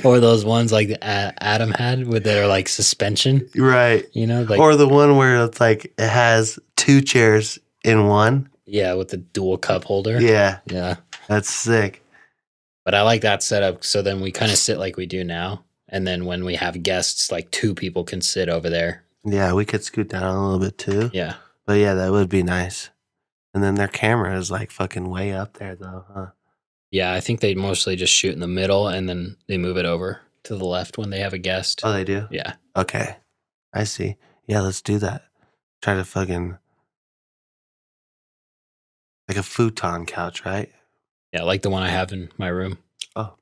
Or those ones like Adam had with their like suspension. Right. You know, like, or the one where it's like it has 2 chairs in one. Yeah, with the dual cup holder. Yeah. Yeah. That's sick. But I like that setup. So then we kind of sit like we do now. And then when we have guests, like 2 people can sit over there. Yeah, we could scoot down a little bit too. Yeah. But yeah, that would be nice. And then their camera is like fucking way up there though, huh? Yeah, I think they mostly just shoot in the middle and then they move it over to the left when they have a guest. Oh, they do? Yeah. Okay. I see. Yeah, let's do that. Try to fucking... like a futon couch, right? Yeah, like the one I have in my room. Oh.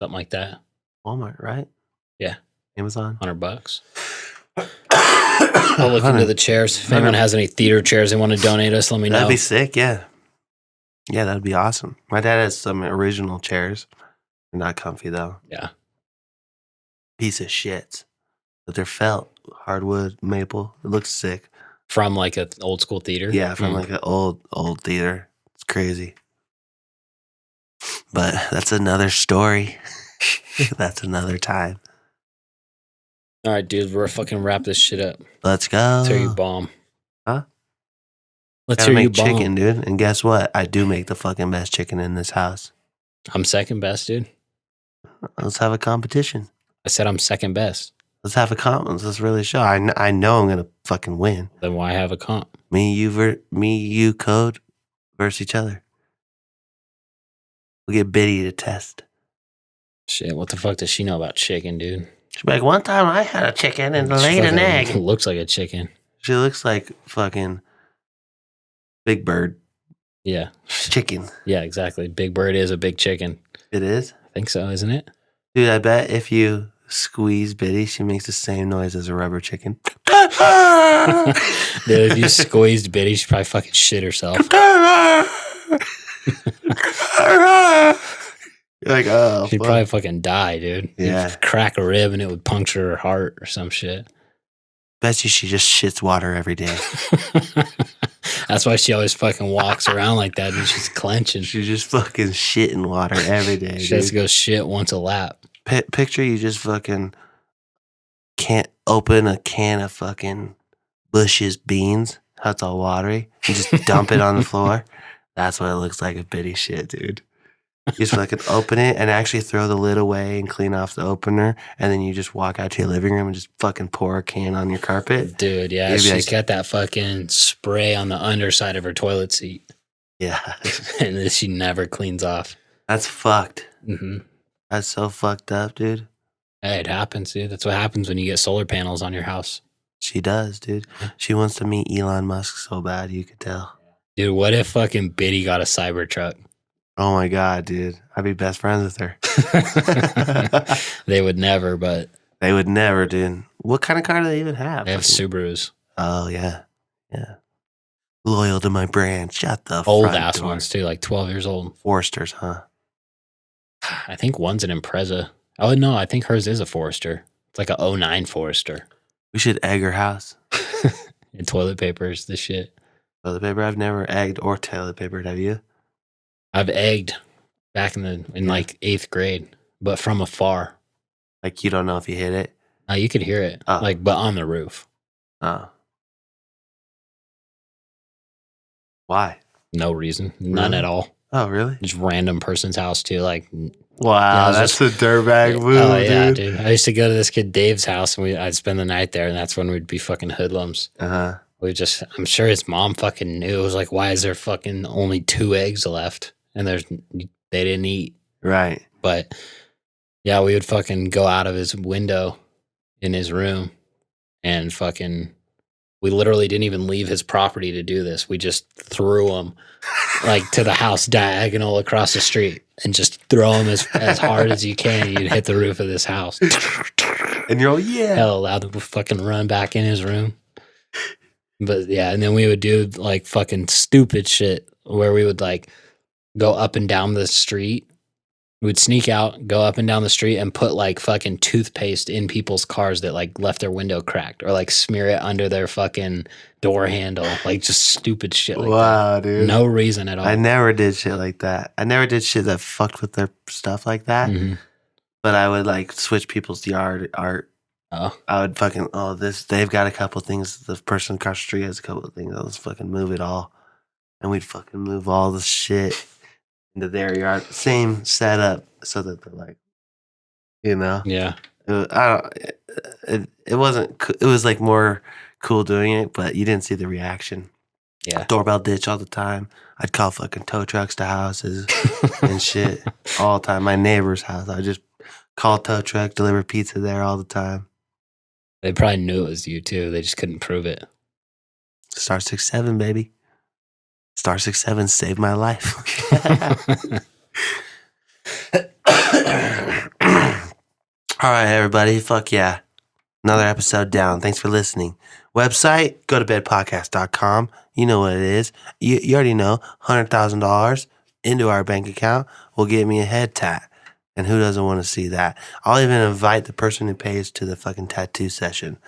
Something like that. Walmart, right? Yeah. Amazon? $100. I'll look into the chairs. If anyone has any theater chairs they want to donate us, let me know. That'd be sick, yeah. Yeah, that'd be awesome. My dad has some original chairs. They're not comfy, though. Yeah. Piece of shits. But they're felt. Hardwood, maple. It looks sick. From like an old school theater? Yeah, from like an old theater. It's crazy. But that's another story. That's another time. All right, dude, we're fucking wrap this shit up. Let's go. Let's hear you bomb. Huh? Let's Gotta hear you make bomb. chicken, dude. And guess what? I do make the fucking best chicken in this house. I'm second best, dude. Let's have a competition. I said I'm second best. Let's have a comp. Let's really show. I know I'm gonna fucking win. Then why have a comp? Me, you, code versus each other. We'll get Biddy to test. Shit, what the fuck does she know about chicken, dude? She'll be like, one time I had a chicken and laid an egg. Looks like a chicken. She looks like fucking Big Bird. Yeah. Chicken. Yeah, exactly. Big Bird is a big chicken. It is? I think so, isn't it? Dude, I bet if you squeeze Biddy, she makes the same noise as a rubber chicken. Dude, if you squeezed Biddy, she'd probably fucking shit herself. You're like, oh, she'd probably fucking die, dude. Yeah. You'd crack a rib and it would puncture her heart or some shit. Bet you she just shits water every day. That's why she always fucking walks around like that and she's clenching. She's just fucking shitting water every day. She has to go shit once a lap. Picture you just fucking can't open a can of fucking Bush's beans. How it's all watery. You just dump it on the floor. That's what it looks like a bitty shit, dude. You just fucking open it and actually throw the lid away and clean off the opener, and then you just walk out to your living room and just fucking pour a can on your carpet. Dude, yeah, You'd be she's like- got that fucking spray on the underside of her toilet seat, Yeah, and then she never cleans off. that's fucked. Mm-hmm. That's so fucked up, dude. Hey, it happens, dude. That's what happens when you get solar panels on your house. She does, dude. She wants to meet Elon Musk so bad, you could tell. Dude, what if fucking Biddy got a Cybertruck? Oh my god, dude. I'd be best friends with her. They would never, but They would never, dude. What kind of car do they even have? they have Subarus. Oh, yeah. Yeah. Loyal to my brand. Shut the Old front ass door. ones, too, like 12 years old. Foresters, huh? I think one's an Impreza. Oh, no, I think hers is a Forester. It's like a 09 Forester. We should egg her house. And toilet papers, this shit. Toilet paper? I've never egged or toilet papered, have you? I've egged back in like 8th grade, but from afar. Like, you don't know if you hit it? You could hear it, Oh. like, but on the roof. Oh. Why? No reason. None Really? at all. Oh, really? Just random person's house, too. Like, Wow, it was that's just- a dirtbag move, oh, yeah, dude. dude. I used to go to this kid Dave's house, and I'd spend the night there, and that's when we'd be fucking hoodlums. Uh-huh. I'm sure his mom fucking knew. It was like, why is there fucking only 2 eggs left? And they didn't eat. Right. But yeah, we would fucking go out of his window in his room and fucking, we literally didn't even leave his property to do this. We just threw him like to the house diagonal across the street and just throw him as hard as you can. You'd hit the roof of this house. And you're all, yeah. Hell, allowed to fucking run back in his room. But yeah, and then we would do like fucking stupid shit where we would like go up and down the street. We'd sneak out, go up and down the street and put like fucking toothpaste in people's cars that like left their window cracked, or like smear it under their fucking door handle. Like just stupid shit like Wow, that. dude. No reason at all. I never did shit like that. I never did shit that fucked with their stuff like that. Mhm. But I would like switch people's yard art. Oh, I would fucking, they've got a couple things. The person across the street has a couple of things. Let's fucking move it all. And we'd fucking move all the shit into their yard. Same setup so that they're like, you know? yeah. It wasn't, it was like more cool doing it, but you didn't see the reaction. Yeah. Doorbell ditch all the time. I'd call fucking tow trucks to houses and shit all the time. My neighbor's house, I just call tow truck, deliver pizza there all the time. They probably knew it was you too. They just couldn't prove it. Star 67, baby. Star 67 saved my life. All right, everybody. Fuck yeah. Another episode down. Thanks for listening. Website, go to bedpodcast.com. You know what it is. You already know. $100,000 into our bank account will get me a head tat. And who doesn't want to see that? I'll even invite the person who pays to the fucking tattoo session.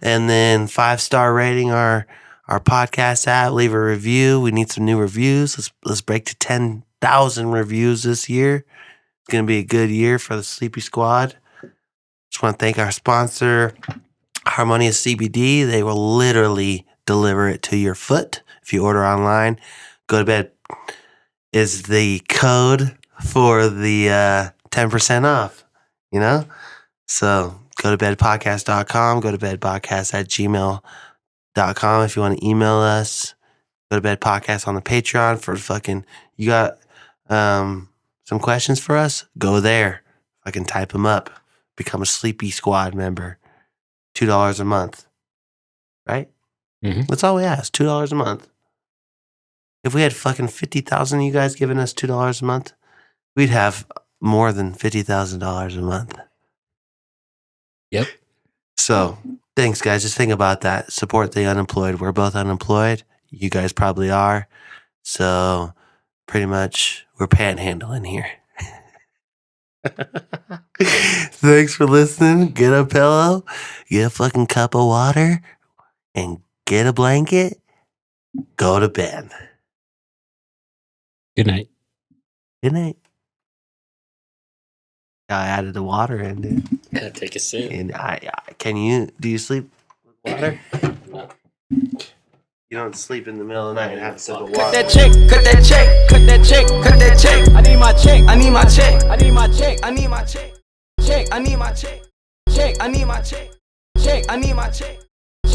And then 5-star rating our podcast app. Leave a review. We need some new reviews. Let's break to 10,000 reviews this year. It's going to be a good year for the Sleepy Squad. Just want to thank our sponsor, Harmonious CBD. They will literally deliver it to your foot if you order online. Go to bed is the code for the 10% off, you know? So go to bedpodcast.com, go to bedpodcast@gmail.com if you want to email us. Go to bedpodcast on the Patreon for fucking, you got some questions for us? Go there. I can type them up. Become a Sleepy Squad member. $2 a month. Right? Mhm. That's all we ask. $2 a month. If we had fucking 50,000 of you guys giving us $2 a month, we'd have more than $50,000 a month. Yep. So, thanks, guys. Just think about that. Support the unemployed. We're both unemployed. You guys probably are. So, pretty much, we're panhandling here. Thanks for listening. Get a pillow, get a fucking cup of water, and get a blanket. Go to bed. Good night. Good night. I added the water in, dude. Gotta take a sip. And do you sleep with water? You don't sleep in the middle of the night and have to sip a water. Cut that check, cut that check, cut that check, cut that check. I need my check, I need my check, I need my check, I need my check, check, I need my check, check, I need my check, check, I need my check.